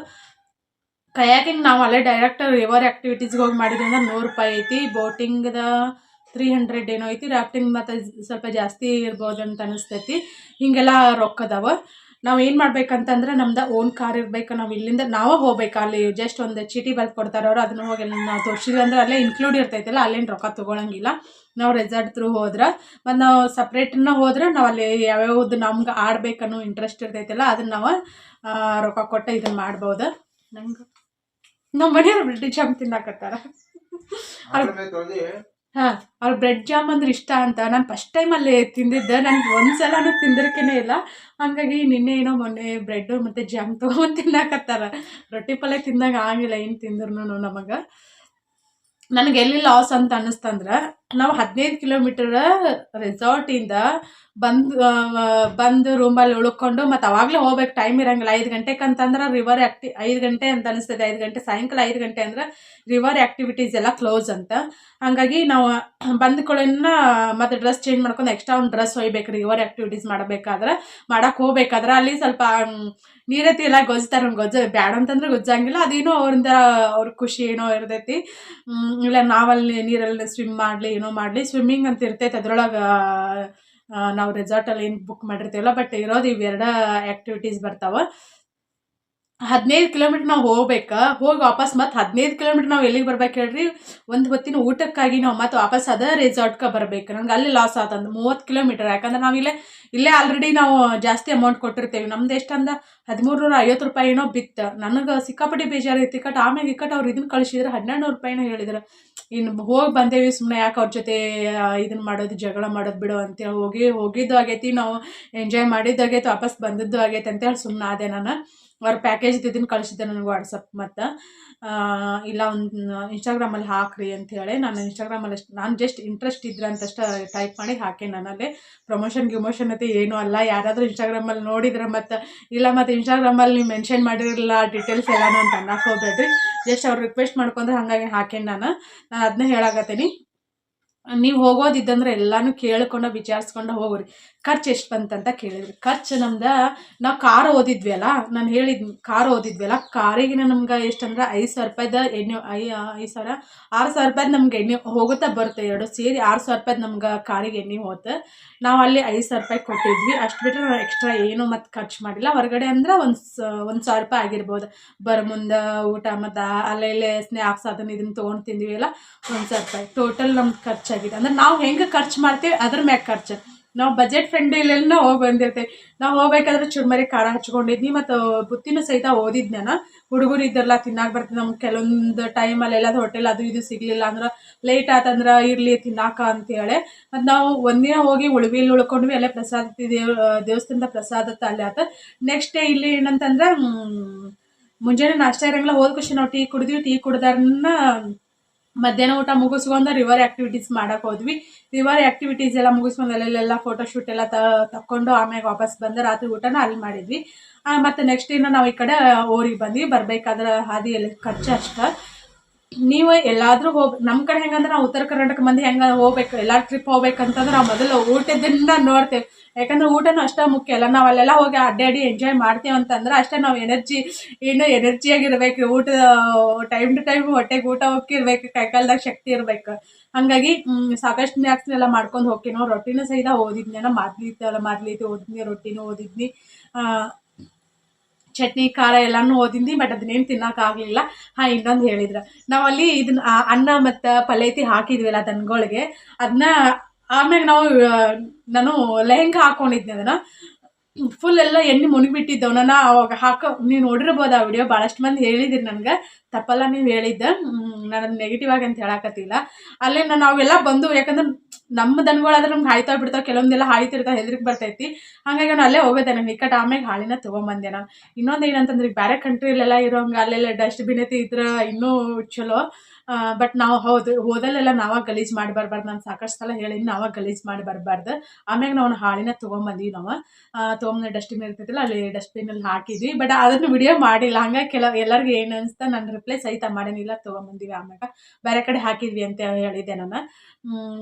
ಕಯಾಕಿಂಗ್ ನಾವು ಅಲ್ಲೇ ಡೈರೆಕ್ಟ್ ರಿವರ್ ಆ್ಯಕ್ಟಿವಿಟೀಸ್ಗೆ ಹೋಗಿ ಮಾಡಿದ್ರಿಂದ 100 ರೂಪಾಯಿ ಐತಿ. ಬೋಟಿಂಗ್ದ 300 ಏನೋ ಐತಿ. ರಾಫ್ಟಿಂಗ್ ಮತ್ತು ಸ್ವಲ್ಪ ಜಾಸ್ತಿ ಇರ್ಬೋದು ಅಂತ ಅನಿಸ್ತೈತಿ. ಹೀಗೆಲ್ಲ ರೊಕ್ಕದವ. ನಾವು ಏನು ಮಾಡ್ಬೇಕಂತಂದ್ರೆ ನಮ್ದು ಓನ್ ಕಾರ್ ಇರ್ಬೇಕು. ನಾವು ಇಲ್ಲಿಂದ ನಾವೇ ಹೋಗ್ಬೇಕು. ಅಲ್ಲಿ ಜಸ್ಟ್ ಒಂದು ಚೀಟಿ ಬರ್ದು ಕೊಡ್ತಾರೆ ಅವರು. ಅದನ್ನು ಹೋಗಿ ನಾವು ತೋರಿಸಿದ್ವಿ ಅಂದ್ರೆ ಅಲ್ಲೇ ಇನ್ಕ್ಲೂಡ್ ಇರ್ತೈತಿಲ್ಲ, ಅಲ್ಲೇನು ರೊಕ್ಕ ತೊಗೊಳಂಗಿಲ್ಲ. ನಾವು ರೆಸಾರ್ಟ್ ಥ್ರೂ ಹೋದ್ರೆ ಮತ್ತು ನಾವು ಸಪ್ರೇಟನ್ನ ಹೋದ್ರೆ ನಾವು ಅಲ್ಲಿ ಯಾವ್ಯಾವ್ದು ನಮ್ಗೆ ಆಡಬೇಕನ್ನೋ ಇಂಟ್ರೆಸ್ಟ್ ಇರ್ತೈತಿಲ್ಲ ಅದನ್ನು ನಾವು ರೊಕ್ಕ ಕೊಟ್ಟು ಇದನ್ನು ಮಾಡ್ಬೋದು. ನಂಗೆ ನಮ್ಮ ಮನೆಯವ್ರು ಬ್ರೆಡ್ ಜಾಮ್ ತಿನ್ನಾಕತ್ತಾರ. ಅವ್ರು ಬ್ರೆಡ್ ಜಾಮ್ ಅಂದ್ರೆ ಇಷ್ಟ ಅಂತ. ನಾನು ಫಸ್ಟ್ ಟೈಮ್ ಅಲ್ಲಿ ತಿಂದಿದ್ದೆ. ನನಗೆ ಒಂದ್ಸಲನೂ ತಿಂದಿರ್ಕೇನೆ ಇಲ್ಲ. ಹಾಗಾಗಿ ನಿನ್ನೆ ಏನೋ ಮೊನ್ನೆ ಬ್ರೆಡ್ಡು ಮತ್ತು ಜಾಮ್ ತೊಗೊಂಡು ತಿನ್ನಾಕತ್ತಾರ. ರೊಟ್ಟಿ ಪಲ್ಯ ತಿಂದಾಗ ಆಗಿಲ್ಲ ಏನು ತಿಂದ್ರು ನಮಗೆ. ನನಗೆ ಎಲ್ಲಿ ಲಾಸ್ ಅಂತ ಅನ್ನಿಸ್ತಂದ್ರೆ ನಾವು 15 ಕಿಲೋಮೀಟರ್ ರೆಸಾರ್ಟಿಂದ ಬಂದು ರೂಮಲ್ಲಿ ಉಳ್ಕೊಂಡು ಮತ್ತು ಅವಾಗಲೇ ಹೋಗ್ಬೇಕು. ಟೈಮ್ ಇರೋಂಗಿಲ್ಲ. 5 ಗಂಟೆಗೆ ಅಂತಂದ್ರೆ 5 ಗಂಟೆ ಅಂತ ಅನಿಸ್ತದೆ. 5 ಗಂಟೆ ಸಾಯಂಕಾಲ 5 ಗಂಟೆ ಅಂದ್ರೆ ರಿವರ್ ಆ್ಯಕ್ಟಿವಿಟೀಸ್ ಎಲ್ಲ ಕ್ಲೋಸ್ ಅಂತ. ಹಾಗಾಗಿ ನಾವು ಬಂದ ಕೂಡಲೇ ಮತ್ತು ಡ್ರೆಸ್ ಚೇಂಜ್ ಮಾಡ್ಕೊಂಡು ಎಕ್ಸ್ಟ್ರಾ ಒಂದು ಡ್ರೆಸ್ ಒಯ್ಬೇಕು. ರಿವರ್ ಆ್ಯಕ್ಟಿವಿಟೀಸ್ ಮಾಡಕ್ಕೆ ಹೋಗ್ಬೇಕಾದ್ರೆ ಅಲ್ಲಿ ಸ್ವಲ್ಪ ನೀರೈತಿ ಎಲ್ಲ ಗೊಜ್ತಾರೆ. ಬ್ಯಾಡ ಅಂತಂದ್ರೆ ಗೊಜ್ಜಂಗಿಲ್ಲ. ಅದೇನೋ ಅವ್ರ ಖುಷಿ ಏನೋ ಇರ್ತೈತಿ. ಇಲ್ಲ ನಾವಲ್ಲಿ ನೀರಲ್ಲಿ ಸ್ವಿಮ್ ಮಾಡಲಿ ಏನೋ ಮಾಡಲಿ. ಸ್ವಿಮ್ಮಿಂಗ್ ಅಂತ ಇರ್ತೈತೆ ಅದರೊಳಗೆ. ನಾವು ರೆಸಾರ್ಟಲ್ಲಿ ಏನು ಬುಕ್ ಮಾಡಿರ್ತೀವಲ್ಲ. ಬಟ್ ಇರೋದು ಇವೆರಡು ಆ್ಯಕ್ಟಿವಿಟೀಸ್ ಬರ್ತಾವೆ. 15 ಕಿಲೋಮೀಟ್ರ್ ನಾವು ಹೋಗ್ಬೇಕು. ಹೋಗಿ ವಾಪಸ್ ಮತ್ತು 15 ಕಿಲೋಮೀಟ್ರ್ ನಾವು ಎಲ್ಲಿಗೆ ಬರ್ಬೇಕು ಹೇಳ್ರಿ, ಒಂದು ಹೊತ್ತಿನ ಊಟಕ್ಕಾಗಿ ನಾವು ಮತ್ತು ವಾಪಸ್ ಅದೇ ರೆಸಾರ್ಟ್ಗೆ ಬರ್ಬೇಕು. ನಂಗೆ ಅಲ್ಲಿ ಲಾಸ್ ಆತಂದು 30 ಕಿಲೋಮೀಟರ್. ಯಾಕಂದ್ರೆ ನಾವು ಇಲ್ಲೇ ಆಲ್ರೆಡಿ ನಾವು ಜಾಸ್ತಿ ಅಮೌಂಟ್ ಕೊಟ್ಟಿರ್ತೇವೆ. ನಮ್ದು ಎಷ್ಟಂದ 1350 ರೂಪಾಯಿ ಏನೋ ಬಿತ್ತು. ನನಗೆ ಸಿಕ್ಕಾಪಟ್ಟಿ ಬೇಜಾರೈತಿ. ಆಮೇಲೆ ಅವ್ರು ಇದನ್ನು ಕಳಿಸಿದ್ರು 1200 ರೂಪಾಯಿನೋ ಹೇಳಿದ್ರು. ಇನ್ನು ಹೋಗಿ ಬಂದೇವಿ, ಸುಮ್ಮನೆ ಯಾಕೆ ಅವ್ರ ಜೊತೆ ಇದನ್ನು ಮಾಡೋದು, ಜಗಳ ಮಾಡೋದು ಬಿಡು ಅಂತೇಳಿ ಹೋಗಿದ್ದು ಆಗೈತಿ. ನಾವು ಎಂಜಾಯ್ ಮಾಡಿದ್ದು ಆಗೈತಿ, ವಾಪಸ್ ಬಂದದ್ದು ಆಗೈತೆ ಅಂತೇಳಿ ಸುಮ್ಮನೆ ಆದೆ ನಾನು. ಅವ್ರ ಪ್ಯಾಕೇಜ್ ಇದನ್ನು ಕಳಿಸಿದ್ದೆ ನನಗೆ ವಾಟ್ಸಪ್ ಮತ್ತು ಇಲ್ಲ ಒಂದು ಇನ್ಸ್ಟಾಗ್ರಾಮಲ್ಲಿ ಹಾಕ್ರಿ ಅಂಥೇಳಿ ನಾನು ಇನ್ಸ್ಟಾಗ್ರಾಮಲ್ಲಿ ನಾನು ಜಸ್ಟ್ ಇಂಟ್ರೆಸ್ಟ್ ಇದ್ರೆ ಅಂತಷ್ಟು ಟೈಪ್ ಮಾಡಿ ಹಾಕಿ ನನ್ನಲ್ಲಿ ಪ್ರಮೋಷನ್ ಗಿಮೋಷನ್ ಅಂತ ಏನೂ ಅಲ್ಲ. ಯಾರಾದರೂ ಇನ್ಸ್ಟಾಗ್ರಾಮಲ್ಲಿ ನೋಡಿದ್ರೆ ಮತ್ತು ಇಲ್ಲ ಮತ್ತು ಇನ್ಸ್ಟಾಗ್ರಾಮಲ್ಲಿ ನೀವು ಮೆನ್ಷನ್ ಮಾಡಿರಲಿಲ್ಲ ಡೀಟೇಲ್ಸ್ ಎಲ್ಲನೂ ಅಂತ ಅನ್ನಕ್ಕೆ ಹೋಗ್ಬೇಡ್ರಿ. ಜಸ್ಟ್ ಅವ್ರು ರಿಕ್ವೆಸ್ಟ್ ಮಾಡ್ಕೊಂಡ್ರೆ ಹಾಗಾಗಿ ಹಾಕೇನಿ ನಾನು ಅದನ್ನ ಹೇಳಾಕತ್ತೀನಿ. ನೀವು ಹೋಗೋದಿದ್ದಂದ್ರೆ ಎಲ್ಲನೂ ಕೇಳ್ಕೊಂಡು ವಿಚಾರಿಸ್ಕೊಂಡು ಹೋಗ್ರಿ. ಖರ್ಚು ಎಷ್ಟು ಬಂತಂತ ಕೇಳಿದ್ರಿ. ಖರ್ಚು ನಮ್ದು ನಾವು ಕಾರ್ ಓದಿದ್ವಿ ಅಲ್ಲ, ನಾನು ಹೇಳಿದ್ನಿ ಕಾರ್ ಓದಿದ್ವಿ ಅಲ್ಲ, ಕಾರಿಗೆ ನಮ್ಗೆ ಎಷ್ಟಂದ್ರೆ 5,000 ರೂಪಾಯ್ದು ಎಣ್ಣೆ 5,000 6,000 ರೂಪಾಯ್ದು ನಮ್ಗೆ ಎಣ್ಣೆ ಹೋಗುತ್ತಾ ಬರುತ್ತೆ. ಎರಡು ಸೇರಿ 6,000 ರೂಪಾಯ್ದು ನಮ್ಗೆ ಕಾರಿಗೆ ಎಣ್ಣೆ ಹೋಗುತ್ತೆ. ನಾವು ಅಲ್ಲಿ 5,000 ರೂಪಾಯಿ ಕೊಟ್ಟಿದ್ವಿ. ಅಷ್ಟು ಬಿಟ್ಟರೆ ನಾವು ಎಕ್ಸ್ಟ್ರಾ ಏನೂ ಮತ್ತು ಖರ್ಚು ಮಾಡಿಲ್ಲ. ಹೊರಗಡೆ ಅಂದ್ರೆ ಒಂದು 1,000 ರೂಪಾಯಿ ಆಗಿರ್ಬೋದು. ಮುಂದೆ ಊಟ ಮತ್ತು ಅಲ್ಲೇ ಇಲ್ಲೇ ಸ್ನ್ಯಾಕ್ಸ್ ಅದನ್ನು ಇದನ್ನು ತೊಗೊಂಡು ತಿಂದ್ವಿ ಅಲ್ಲ, 1,000 ರೂಪಾಯಿ ಟೋಟಲ್ ನಮ್ಗೆ ಖರ್ಚಾಗಿದೆ. ಅಂದ್ರೆ ನಾವು ಹೆಂಗೆ ಖರ್ಚು ಮಾಡ್ತೀವಿ ಅದ್ರ ಮ್ಯಾಗ ಖರ್ಚು. ನಾವು ಬಜೆಟ್ ಫ್ರೆಂಡ್ಲಿಲೆಲ್ಲ ಹೋಗಿ ಬಂದಿರ್ತೇವೆ. ನಾವು ಹೋಗ್ಬೇಕಾದ್ರೆ ಚುರ್ಮರಿ ಖಾರ ಹಚ್ಕೊಂಡಿದ್ನಿ ಮತ್ತು ಬುತ್ತಿನೂ ಸಹಿತ ಓದಿದ್ ನಾನು. ಹುಡುಗರು ಇದ್ದರಲ್ಲ ತಿನ್ನಾಕ ಬರ್ತದೆ. ನಮ್ಗೆ ಕೆಲವೊಂದು ಟೈಮಲ್ಲಿ ಎಲ್ಲದು ಹೋಟೆಲ್ ಅದು ಇದು ಸಿಗಲಿಲ್ಲ ಅಂದ್ರೆ ಲೇಟ್ ಆತಂದ್ರೆ ಇರಲಿ ತಿನ್ನಾಕ ಅಂತೇಳಿ ಮತ್ತು ನಾವು ಒಂದಿನ ಹೋಗಿ ಉಳ್ವಿಲಿ ಉಳ್ಕೊಂಡ್ವಿ. ಅಲ್ಲೇ ಪ್ರಸಾದ ದೇವಸ್ಥಾನದ ಪ್ರಸಾದ ಅಲ್ಲೇ ಆತ. ನೆಕ್ಸ್ಟ್ ಡೇ ಇಲ್ಲಿ ಏನಂತಂದ್ರೆ ಮುಂಜಾನೆ ನಾಷ್ಟ ಇರಂಗಿಲ್ಲ. ಹೋದ ಖುಷಿ ನಾವು ಟೀ ಕುಡಿದ್ವಿ. ಟೀ ಕುಡ್ದಾರನ್ನ ಮಧ್ಯಾಹ್ನ ಊಟ ಮುಗಿಸ್ಕೊಂಡು ರಿವರ್ ಆ್ಯಕ್ಟಿವಿಟೀಸ್ ಮಾಡೋಕೆ ಹೋದ್ವಿ. ರಿವರ್ ಆ್ಯಕ್ಟಿವಿಟೀಸ್ ಎಲ್ಲ ಮುಗಿಸ್ಕೊಂಡು ಅಲ್ಲೆಲ್ಲ ಫೋಟೋಶೂಟ್ ಎಲ್ಲ ತಕ್ಕೊಂಡು ಆಮ್ಯಾಗ ವಾಪಸ್ ಬಂದು ರಾತ್ರಿ ಊಟನ ಅಲ್ಲಿ ಮಾಡಿದ್ವಿ. ಮತ್ತು ನೆಕ್ಸ್ಟ್ ದಿನ ನಾವು ಈ ಕಡೆ ಊರಿಗೆ ಬಂದ್ವಿ. ಬರಬೇಕಾದ್ರೆ ಹಾದಿಯಲ್ಲಿ ಖರ್ಚು ಅಷ್ಟೇ. ನೀವು ಎಲ್ಲಾದರೂ ನಮ್ಮ ಕಡೆ ಹೆಂಗಂದ್ರೆ ನಾವು ಉತ್ತರ ಕರ್ನಾಟಕ ಮಂದಿ ಹೆಂಗೆ ಹೋಗ್ಬೇಕು, ಎಲ್ಲರೂ ಟ್ರಿಪ್ ಹೋಗ್ಬೇಕಂತಂದ್ರೆ ನಾವು ಮೊದಲು ಊಟದಿಂದ ನೋಡ್ತೇವೆ. ಯಾಕಂದ್ರೆ ಊಟನೂ ಅಷ್ಟೇ ಮುಖ್ಯ ಅಲ್ಲ. ನಾವು ಅಲ್ಲೆಲ್ಲ ಹೋಗಿ ಅಡ್ಡಾಡಿ ಎಂಜಾಯ್ ಮಾಡ್ತೇವೆ ಅಂತಂದ್ರೆ ಅಷ್ಟೇ ನಾವು ಎನರ್ಜಿಯಾಗಿರ್ಬೇಕು. ಊಟ ಟೈಮ್ ಟು ಟೈಮ್ ಹೊಟ್ಟೆಗೆ ಊಟ ಹೋಗಿರ್ಬೇಕು, ಕೈಕಾಲ್ದಾಗ ಶಕ್ತಿ ಇರ್ಬೇಕು. ಹಾಗಾಗಿ ಸಾಕಷ್ಟು ಸ್ನ್ಯಾಕ್ಸ್ನೆಲ್ಲ ಮಾಡ್ಕೊಂಡು ಹೋಗ್ತೀವಿ. ನಾವು ರೊಟ್ಟಿನೂ ಸಹಿತ ಓದಿದ್ನಿ. ಮಾದ್ಲಿ ಓದಿದ್ನಿ, ರೊಟ್ಟಿನೂ ಓದಿದ್ನಿ, ಚಟ್ನಿ ಖಾರ ಎಲ್ಲನೂ ಓದಿದ್ನಿ. ಬಟ್ ಅದನ್ನೇನು ತಿನ್ನೋಕ್ಕಾಗಲಿಲ್ಲ. ಇನ್ನೊಂದು ಹೇಳಿದ್ರೆ ನಾವಲ್ಲಿ ಇದನ್ನ ಅನ್ನ ಮತ್ತು ಪಲ್ಯತಿ ಹಾಕಿದ್ವಲ್ಲ ದನಗಳಿಗೆ, ಅದನ್ನ ಆಮ್ಯಾಗ ನಾನು ಲೆಹಂಗಾ ಹಾಕ್ಕೊಂಡಿದ್ನಿ. ಅದನ್ನು ಫುಲ್ ಎಲ್ಲ ಎಣ್ಣೆ ಮುನಿಬಿಟ್ಟಿದ್ದವು. ನಾನು ಅವಾಗ ನೀವು ನೋಡಿರ್ಬೋದು ಆ ವಿಡಿಯೋ. ಭಾಳಷ್ಟು ಮಂದಿ ಹೇಳಿದಿರಿ ನನಗೆ, ತಪ್ಪಲ್ಲ ನೀವು ಹೇಳಿದ್ದೆ. ನಾನು ಅದು ನೆಗೆಟಿವ್ ಆಗಿ ಅಂತ ಹೇಳಕತ್ತಿಲ್ಲ. ಅಲ್ಲೇ ಅವೆಲ್ಲ ಬಂದು, ಯಾಕಂದ್ರೆ ನಮ್ಮ ದನಗಳಾದ್ರೆ ನಮ್ಗೆ ಹಾಯ್ತಾ ಬಿಡ್ತಾವೆ, ಕೆಲವೊಂದೆಲ್ಲ ಹಾಯ್ತಿರ್ತಾವೆ, ಹೆದ್ರಿಗೆ ಬರ್ತೈತಿ. ಹಾಗಾಗಿ ನಾನು ಅಲ್ಲೇ ಹೋಗೋದೆ. ನಾನು ನಿಕಟ ಆಮ್ಯಾಗ ಹಾಲಿನ ತೊಗೊಂಬಂದೆ. ನಾನು ಇನ್ನೊಂದು ಏನಂತಂದ್ರೆ ಈಗ ಬೇರೆ ಕಂಟ್ರಿಲೆಲ್ಲ ಇರೋಂಗೆ ಅಲ್ಲೆಲ್ಲ ಡಸ್ಟ್ಬಿನ್ ಐತಿ ಇದ್ರೆ ಇನ್ನೂ ಚಲೋ. ಬಟ್ ನಾವು ಹೋದಲ್ಲೆಲ್ಲ ನಾವಾಗ ಗಲೀಜು ಮಾಡಿ ಬರಬಾರ್ದು. ನಾನು ಸಾಕಷ್ಟು ಸಲ ಹೇಳಿನಿ ನಾವಾಗ ಗಲೀಜು ಮಾಡಿ ಬರಬಾರ್ದು. ಆಮ್ಯಾಗ ನಾವು ಹಾಲಿನ ತೊಗೊಂಬಂದ್ವಿ. ನಾವು ತೊಗೊಂಬಂದು ಡಸ್ಟ್ಬಿನ್ ಇರ್ತೈತಿಲ್ಲ ಅಲ್ಲಿ ಡಸ್ಟ್ಬಿನಲ್ಲಿ ಹಾಕಿದ್ವಿ. ಬಟ್ ಅದನ್ನು ವಿಡಿಯೋ ಮಾಡಿಲ್ಲ. ಹಂಗಾಗಿ ಎಲ್ಲರಿಗೂ ಏನು ಅನಿಸ್ತಾ ನಾನು ರಿಪ್ಲೈ ಸಹಿತ ಮಾಡೇನಿಲ್ಲ. ತೊಗೊಂಬಂದಿವಿ ಆಮ್ಯಾಗ ಬೇರೆ ಕಡೆ ಹಾಕಿದ್ವಿ ಅಂತ ಹೇಳಿದೆ ನಾನು.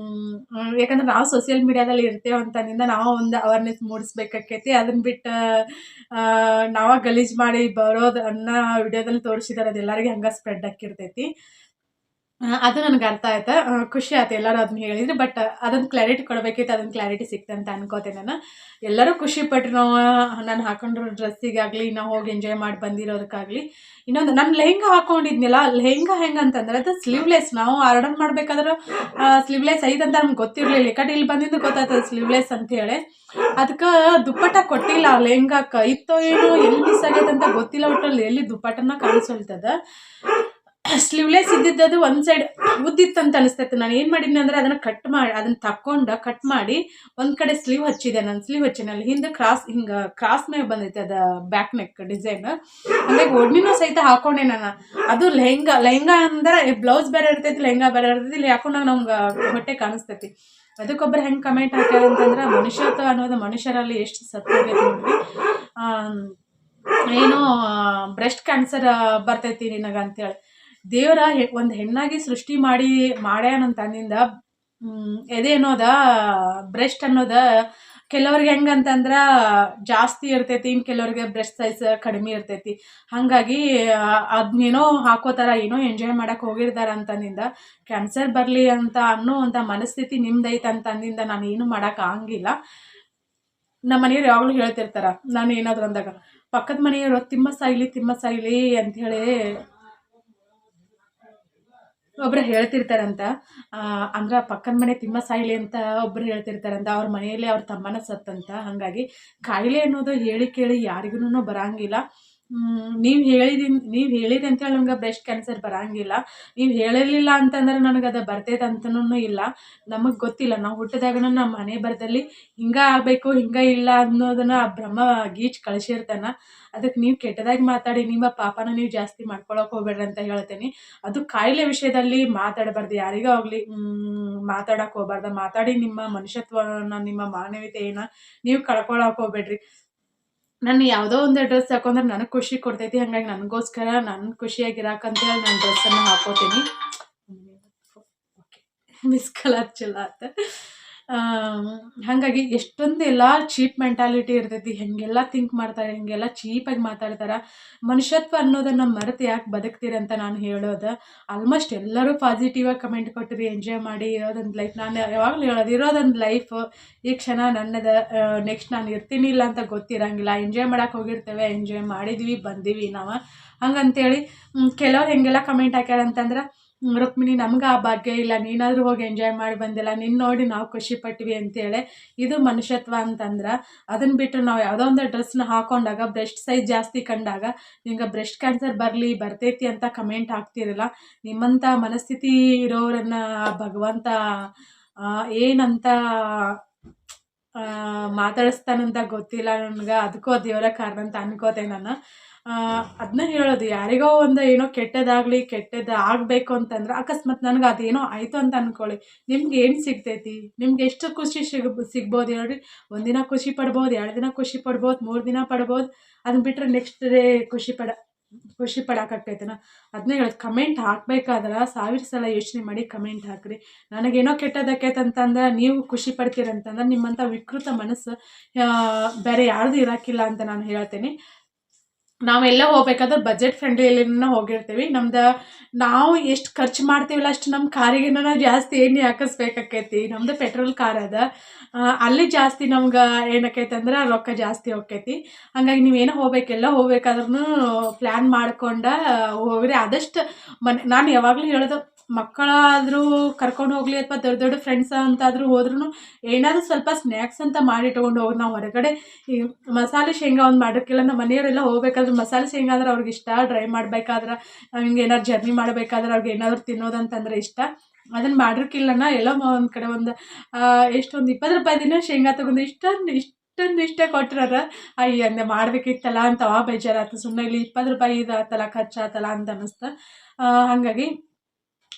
ಯಾಕಂದ್ರೆ ನಾವು ಸೋಷಿಯಲ್ ಮೀಡಿಯಾದಲ್ಲಿ ಇರ್ತೇವೆ ಅಂತಂದಿಂದ ನಾವು ಒಂದು ಅವೇರ್ನೆಸ್ ಮೂಡಿಸ್ಬೇಕಾಕೈತಿ. ಅದನ್ನ ಬಿಟ್ಟು ನಾವಾಗ ಗಲೀಜು ಮಾಡಿ ಬರೋದು ಅನ್ನೋ ವಿಡಿಯೋದಲ್ಲಿ ತೋರಿಸಿದಾರೆ, ಅದು ಎಲ್ಲರಿಗೆ ಹಂಗೆ ಸ್ಪ್ರೆಡ್ ಆಗಿರ್ತೈತಿ. ಅದು ನನಗೆ ಅರ್ಥ ಆಯ್ತು. ಖುಷಿ ಆಯ್ತು ಎಲ್ಲರೂ ಅದನ್ನ ಹೇಳಿದ್ರು. ಬಟ್ ಅದೊಂದು ಕ್ಲಾರಿಟಿ ಕೊಡಬೇಕಿತ್ತು. ಅದೊಂದು ಕ್ಲಾರಿಟಿ ಸಿಕ್ತು ಅಂತ ಅನ್ಕೋತೇನೆ ನಾನು. ಎಲ್ಲರೂ ಖುಷಿ ಪಟ್ಟರು. ನಾನು ಹಾಕೊಂಡಿರೋ ಡ್ರೆಸ್ಸಿಗಾಗಲಿ, ನಾವು ಹೋಗಿ ಎಂಜಾಯ್ ಮಾಡಿ ಬಂದಿರೋದಕ್ಕಾಗಲಿ. ಇನ್ನೊಂದು ನಾನು ಲೆಹಂಗಾ ಹಾಕ್ಕೊಂಡಿದ್ನಿಲ್ಲ, ಲೆಹಂಗಾ ಹೆಂಗಂತಂದ್ರೆ ಅದು ಸ್ಲೀವ್ಲೆಸ್. ನಾವು ಆರ್ಡರ್ ಮಾಡ್ಬೇಕಾದ್ರೆ ಸ್ಲೀವ್ಲೆಸ್ ಐತೆ ಅಂತ ನಮ್ಗೆ ಗೊತ್ತಿರಲಿಲ್ಲ. ಯಾಕಂದ್ರೆ ಇಲ್ಲಿ ಬಂದಿದ್ದು ಗೊತ್ತಾಯ್ತದೆ ಸ್ಲೀವ್ಲೆಸ್ ಅಂತೇಳಿ. ಅದಕ್ಕೆ ದುಪ್ಪಟ್ಟ ಕೊಟ್ಟಿಲ್ಲ ಲೆಹಂಗಾಕ್ಕೆ. ಇತ್ತೋ ಏನೋ ಎಲ್ಲಿ ಮಿಸ್ ಆಗೈತೆ ಅಂತ ಗೊತ್ತಿಲ್ಲ. ಒಟ್ಟಲ್ಲಿ ಎಲ್ಲಿ ದುಪ್ಪಟ್ಟನ ಕಾಣಿಸಲ್ತದ. ಸ್ಲೀವ್ಲೆಸ್ ಇದ್ದಿದ್ದದು ಒಂದು ಸೈಡ್ ಉದ್ದಿತ್ತು ಅಂತ ಅನಿಸ್ತೈತೆ. ನಾನು ಏನು ಮಾಡಿದ್ನಿ ಅಂದರೆ ಅದನ್ನು ಕಟ್ ಮಾಡಿ ಒಂದು ಕಡೆ ಸ್ಲೀವ್ ಹಚ್ಚಿದೆ. ನಾನು ಸ್ಲೀವ್ ಹಚ್ಚಿನಲ್ಲಿ ಹಿಂದೆ ಕ್ರಾಸ್ ಮ್ಯಾಗ ಬಂದೈತೆ ಅದು ಬ್ಯಾಕ್ ನೆಕ್ ಡಿಸೈನ್. ಹಂಗಾಗಿ ಒಡ್ನಿನೂ ಸಹಿತ ಹಾಕೊಂಡೆ ನಾನು. ಅದು ಲೆಹಂಗಾ ಅಂದ್ರೆ ಬ್ಲೌಸ್ ಬೇರೆ ಇರ್ತೈತಿ, ಲೆಹಂಗಾ ಬೇರೆ ಇರ್ತೈತಿ. ಇಲ್ಲಿ ಹಾಕೊಂಡಾಗ ನಮ್ಗೆ ಹೊಟ್ಟೆ ಕಾಣಿಸ್ತೈತಿ. ಅದಕ್ಕೊಬ್ಬರು ಹೆಂಗೆ ಕಮೆಂಟ್ ಹಾಕ್ಯಾರ ಅಂತಂದ್ರೆ ಮನುಷ್ಯತ್ವ ಅನ್ನೋದು ಮನುಷ್ಯರಲ್ಲಿ ಎಷ್ಟು ಸತ್ತೋಗೈತಿ ನೋಡ್ರಿ. ಏನೋ ಬ್ರೆಸ್ಟ್ ಕ್ಯಾನ್ಸರ್ ಬರ್ತೈತಿ ನಿನಗೆ ಅಂತೇಳಿ ದೇವರ ಒಂದು ಹೆಣ್ಣಾಗಿ ಸೃಷ್ಟಿ ಮಾಡ್ಯಾನಂತ ಅಂದಿಂದ ಎದೆ ಅನ್ನೋದ ಬ್ರೆಸ್ಟ್ ಅನ್ನೋದ ಕೆಲವ್ರಿಗೆ ಹೆಂಗಂತಂದ್ರೆ ಜಾಸ್ತಿ ಇರ್ತೈತಿ, ಇನ್ನು ಕೆಲವ್ರಿಗೆ ಬ್ರೆಸ್ಟ್ ಸೈಜ್ ಕಡಿಮೆ ಇರ್ತೈತಿ. ಹಾಗಾಗಿ ಅದನ್ನೇನೋ ಹಾಕೋತಾರ, ಏನೋ ಎಂಜಾಯ್ ಮಾಡೋಕೆ ಹೋಗಿರ್ತಾರ ಅಂತಂದಿಂದ ಕ್ಯಾನ್ಸರ್ ಬರಲಿ ಅಂತ ಅನ್ನೋವಂಥ ಮನಸ್ಥಿತಿ ನಿಮ್ದೈತೆ ಅಂತಂದಿಂದ ನಾನು ಏನು ಮಾಡೋಕ್ಕಾಗಿಲ್ಲ. ನಮ್ಮ ಮನೆಯವ್ರು ಯಾವಾಗಲೂ ಹೇಳ್ತಿರ್ತಾರ, ನಾನು ಏನಾದರೂ ಅಂದಾಗ ಪಕ್ಕದ ಮನೆಯವರು ತಿಮ್ಮ ಸಾಯ್ಲಿ ಅಂಥೇಳಿ ಒಬ್ರು ಹೇಳ್ತಿರ್ತಾರಂತ. ಅಂದ್ರೆ ಪಕ್ಕದ ಮನೆ ತಿಮ್ಮ ಸಾಯ್ಲಿ ಅಂತ ಒಬ್ರು ಹೇಳ್ತಿರ್ತಾರಂತ. ಅವ್ರ ಮನೆಯಲ್ಲಿ ಅವ್ರ ತಮ್ಮನ ಸತ್ತಂತ. ಹಾಗಾಗಿ ಕಾಯಿಲೆ ಅನ್ನೋದು ಹೇಳಿ ಕೇಳಿ ಯಾರಿಗೂ ಬರಂಗಿಲ್ಲ. ನೀವು ಹೇಳಿರಿ ಅಂತೇಳಿ ನಂಗೆ ಬ್ರೆಸ್ಟ್ ಕ್ಯಾನ್ಸರ್ ಬರಂಗಿಲ್ಲ. ನೀವು ಹೇಳಿರ್ಲಿಲ್ಲ ಅಂತಂದ್ರೆ ನನಗೆ ಅದು ಬರ್ತೈತೆ ಅಂತನೂ ಇಲ್ಲ. ನಮಗೆ ಗೊತ್ತಿಲ್ಲ. ನಾವು ಹುಟ್ಟಿದಾಗನ ನಮ್ಮ ಹಣೆ ಬರಹದಲ್ಲಿ ಹಿಂಗೆ ಆಗಬೇಕು, ಹಿಂಗೆ ಇಲ್ಲ ಅನ್ನೋದನ್ನ ಆ ಬ್ರಹ್ಮ ಗೀಚ್ ಕಳಿಸಿರ್ತಾನ. ಅದಕ್ಕೆ ನೀವು ಕೆಟ್ಟದಾಗಿ ಮಾತಾಡಿ ನಿಮ್ಮ ಪಾಪನ ನೀವು ಜಾಸ್ತಿ ಮಾಡ್ಕೊಳಕ್ಕೆ ಹೋಗ್ಬೇಡ್ರಿ ಅಂತ ಹೇಳ್ತೀನಿ. ಅದು ಕಾಯಿಲೆ ವಿಷಯದಲ್ಲಿ ಮಾತಾಡಬಾರ್ದು, ಯಾರಿಗೋ ಆಗಲಿ ಮಾತಾಡಕ್ಕೆ ಹೋಗ್ಬಾರ್ದು. ಮಾತಾಡಿ ನಿಮ್ಮ ಮನುಷ್ಯತ್ವನ, ನಿಮ್ಮ ಮಾನವೀಯತೆಯನ್ನು ನೀವು ಕಳ್ಕೊಳಕ್ಕೆ ಹೋಗ್ಬೇಡ್ರಿ. ನಾನು ಯಾವುದೋ ಒಂದು ಡ್ರೆಸ್ ಹಾಕೊಂಡ್ರೆ ನನಗೆ ಖುಷಿ ಕೊಡ್ತೈತಿ. ಹಾಗಾಗಿ ನನಗೋಸ್ಕರ ನಾನು ಖುಷಿಯಾಗಿರಾಕಂತೇಳಿ ನಾನು ಡ್ರೆಸ್ಸನ್ನು ಹಾಕೋತೀನಿ. ಓಕೆ, ಮಿಸ್ ಕಲರ್ ಚಲೋ ಆತ. ಹಾಗಾಗಿ ಎಷ್ಟೊಂದೆಲ್ಲ ಚೀಪ್ ಮೆಂಟಾಲಿಟಿ ಇರ್ತೈತಿ. ಹೆಂಗೆಲ್ಲ ಥಿಂಕ್ ಮಾಡ್ತಾರೆ, ಹೆಂಗೆಲ್ಲ ಚೀಪಾಗಿ ಮಾತಾಡ್ತಾರೆ. ಮನುಷ್ಯತ್ವ ಅನ್ನೋದನ್ನು ಮರೆತು ಯಾಕೆ ಬದುಕ್ತೀರಿ ಅಂತ ನಾನು ಹೇಳೋದು. ಆಲ್ಮೋಸ್ಟ್ ಎಲ್ಲರೂ ಪಾಸಿಟಿವಾಗಿ ಕಮೆಂಟ್ ಕೊಟ್ಟಿರಿ, ಎಂಜಾಯ್ ಮಾಡಿ ಇರೋದೊಂದು ಲೈಫ್. ನಾನು ಯಾವಾಗಲೂ ಹೇಳೋದು, ಇರೋದೊಂದು ಲೈಫ್, ಈ ಕ್ಷಣ ನನ್ನದು. ನೆಕ್ಸ್ಟ್ ನಾನು ಇರ್ತೀನಿ ಇಲ್ಲ ಅಂತ ಗೊತ್ತಿರಂಗಿಲ್ಲ. ಎಂಜಾಯ್ ಮಾಡೋಕೆ ಹೋಗಿರ್ತೇವೆ, ಎಂಜಾಯ್ ಮಾಡಿದ್ವಿ ಬಂದೀವಿ ನಾವು. ಹಂಗಂತೇಳಿ ಕೆಲವ್ರು ಹೆಂಗೆಲ್ಲ ಕಮೆಂಟ್ ಹಾಕ್ಯಾರ ಅಂತಂದ್ರೆ, ರುಕ್ಮಿಣಿ ನಮ್ಗೆ ಆ ಭಾಗ್ಯ ಇಲ್ಲ, ನೀನಾದರೂ ಹೋಗಿ ಎಂಜಾಯ್ ಮಾಡಿ ಬಂದಿಲ್ಲ, ನಿನ್ನ ನೋಡಿ ನಾವು ಖುಷಿ ಪಟ್ವಿ ಅಂತೇಳಿ. ಇದು ಮನುಷ್ಯತ್ವ ಅಂತಂದ್ರೆ. ಅದನ್ನು ಬಿಟ್ಟು ನಾವು ಯಾವುದೋ ಒಂದು ಡ್ರೆಸ್ನ ಹಾಕೊಂಡಾಗ ಬ್ರೆಸ್ಟ್ ಸೈಜ್ ಜಾಸ್ತಿ ಕಂಡಾಗ ನಿಮ್ಗೆ ಬ್ರೆಸ್ಟ್ ಕ್ಯಾನ್ಸರ್ ಬರ್ತೈತಿ ಅಂತ ಕಮೆಂಟ್ ಹಾಕ್ತಿರಲ್ಲ. ನಿಮ್ಮಂಥ ಮನಸ್ಥಿತಿ ಇರೋರನ್ನ ಭಗವಂತ ಏನಂತ ಮಾತಾಡಿಸ್ತಾನಂತ ಗೊತ್ತಿಲ್ಲ ನನಗೆ. ಅದಕ್ಕೂ ದೇವರ ಕಾರಣ ಅಂತ ಅನ್ಕೋತೆ ನಾನು. ಅದನ್ನ ಹೇಳೋದು, ಯಾರಿಗೋ ಒಂದು ಏನೋ ಕೆಟ್ಟದಾಗಲಿ, ಕೆಟ್ಟದ್ದು ಆಗಬೇಕು ಅಂತಂದ್ರೆ ಅಕಸ್ಮಾತ್ ನನಗೆ ಅದೇನೋ ಆಯಿತು ಅಂತ ಅಂದ್ಕೊಳ್ಳಿ, ನಿಮ್ಗೆ ಏನು ಸಿಗ್ತೈತಿ? ನಿಮ್ಗೆ ಎಷ್ಟು ಖುಷಿ ಸಿಗ್ಬೋದು ಹೇಳ್ರಿ? ಒಂದಿನ ಖುಷಿ ಪಡ್ಬೋದು, 2 ದಿನ ಖುಷಿ ಪಡ್ಬೋದು, 3 ದಿನ ಪಡ್ಬೋದು. ಅದನ್ನ ಬಿಟ್ಟರೆ ನೆಕ್ಸ್ಟ್ ಡೇ ಖುಷಿ ಪಡೋಕ್ಕಾಗ್ತೈತೆನ? ಅದನ್ನೇ ಹೇಳೋದು, ಕಮೆಂಟ್ ಹಾಕ್ಬೇಕಾದ್ರೆ 1000 ಸಲ ಯೋಚನೆ ಮಾಡಿ ಕಮೆಂಟ್ ಹಾಕ್ರಿ. ನನಗೇನೋ ಕೆಟ್ಟದಾಕೈತೆ ಅಂತಂದ್ರೆ ನೀವು ಖುಷಿ ಪಡ್ತೀರಂತಂದ್ರೆ ನಿಮ್ಮಂಥ ವಿಕೃತ ಮನಸ್ಸು ಬೇರೆ ಯಾರ್ದು ಇರೋಕ್ಕಿಲ್ಲ ಅಂತ ನಾನು ಹೇಳ್ತೀನಿ. ನಾವೆಲ್ಲ ಹೋಗ್ಬೇಕಾದ್ರೆ ಬಜೆಟ್ ಫ್ರೆಂಡ್ಲಿಯಲ್ಲಿನ ಹೋಗಿರ್ತೀವಿ. ನಾವು ಎಷ್ಟು ಖರ್ಚು ಮಾಡ್ತೀವಲ್ಲ ಅಷ್ಟು ನಮ್ಮ ಕಾರಿಗಿನ್ನ ಜಾಸ್ತಿ ಎಣ್ಣೆ ಹಾಕಿಸ್ಬೇಕಾಕೈತಿ. ನಮ್ಮದು ಪೆಟ್ರೋಲ್ ಕಾರ್ ಅದ. ಅಲ್ಲಿ ಜಾಸ್ತಿ ನಮ್ಗೆ ಏನಕ್ಕೈತೆ ಅಂದ್ರೆ ರೊಕ್ಕ ಜಾಸ್ತಿ ಹೋಗ್ತೈತಿ. ಹಾಗಾಗಿ ನೀವೇನೋ ಹೋಗ್ಬೇಕೆಲ್ಲ ಹೋಗ್ಬೇಕಾದ್ರೂ ಪ್ಲ್ಯಾನ್ ಮಾಡ್ಕೊಂಡು ಹೋಗ್ರಿ. ಆದಷ್ಟು ನಾನು ಯಾವಾಗಲೂ ಹೇಳೋದು, ಮಕ್ಕಳಾದರೂ ಕರ್ಕೊಂಡು ಹೋಗಲಿ ಅಥವಾ ದೊಡ್ಡ ದೊಡ್ಡ ಫ್ರೆಂಡ್ಸ್ ಅಂತಾದರೂ ಹೋದ್ರೂ ಏನಾದರೂ ಸ್ವಲ್ಪ ಸ್ನ್ಯಾಕ್ಸ್ ಅಂತ ಮಾಡಿ ಇಟ್ಕೊಂಡು ಹೋಗಿ. ನಾವು ಹೊರಗಡೆ ಈ ಮಸಾಲೆ ಶೇಂಗಾ ಒಂದು ಮಾಡೋಕ್ಕಿಲ್ಲ. ನಮ್ಮ ಮನೆಯವರೆಲ್ಲ ಹೋಗ್ಬೇಕಾದ್ರೆ ಮಸಾಲೆ ಶೇಂಗಾ ಅಂದ್ರೆ ಅವ್ರಿಗೆ ಇಷ್ಟ. ಡ್ರೈ ಮಾಡ್ಬೇಕಾದ್ರೆ, ಹಿಂಗೆ ಏನಾದ್ರು ಜರ್ನಿ ಮಾಡಬೇಕಾದ್ರೆ ಅವ್ರಿಗೆ ಏನಾದರೂ ತಿನ್ನೋದಂತಂದ್ರೆ ಇಷ್ಟ. ಅದನ್ನು ಮಾಡಿರ್ಕಿಲ್ಲನ ಎಲ್ಲೋ ಒಂದು ಕಡೆ ಒಂದು ಎಷ್ಟೊಂದು 20 ರೂಪಾಯಿ ದಿನ ಶೇಂಗಾ ತೊಗೊಂಡು ಇಷ್ಟೇ ಕೊಟ್ಟಿರೋರು. ಅಯ್ಯ ಅಂದೆ ಮಾಡಬೇಕಿತ್ತಲ್ಲ ಅಂತ ಬೇಜಾರಾಯ್ತು. ಸುಮ್ಮನೆ ಇಲ್ಲಿ 20 ರೂಪಾಯಿ ಇದಾತಲ್ಲ, ಖರ್ಚಾತಲ್ಲ ಅಂತ ಅನ್ನಿಸ್ತು. ಹಾಗಾಗಿ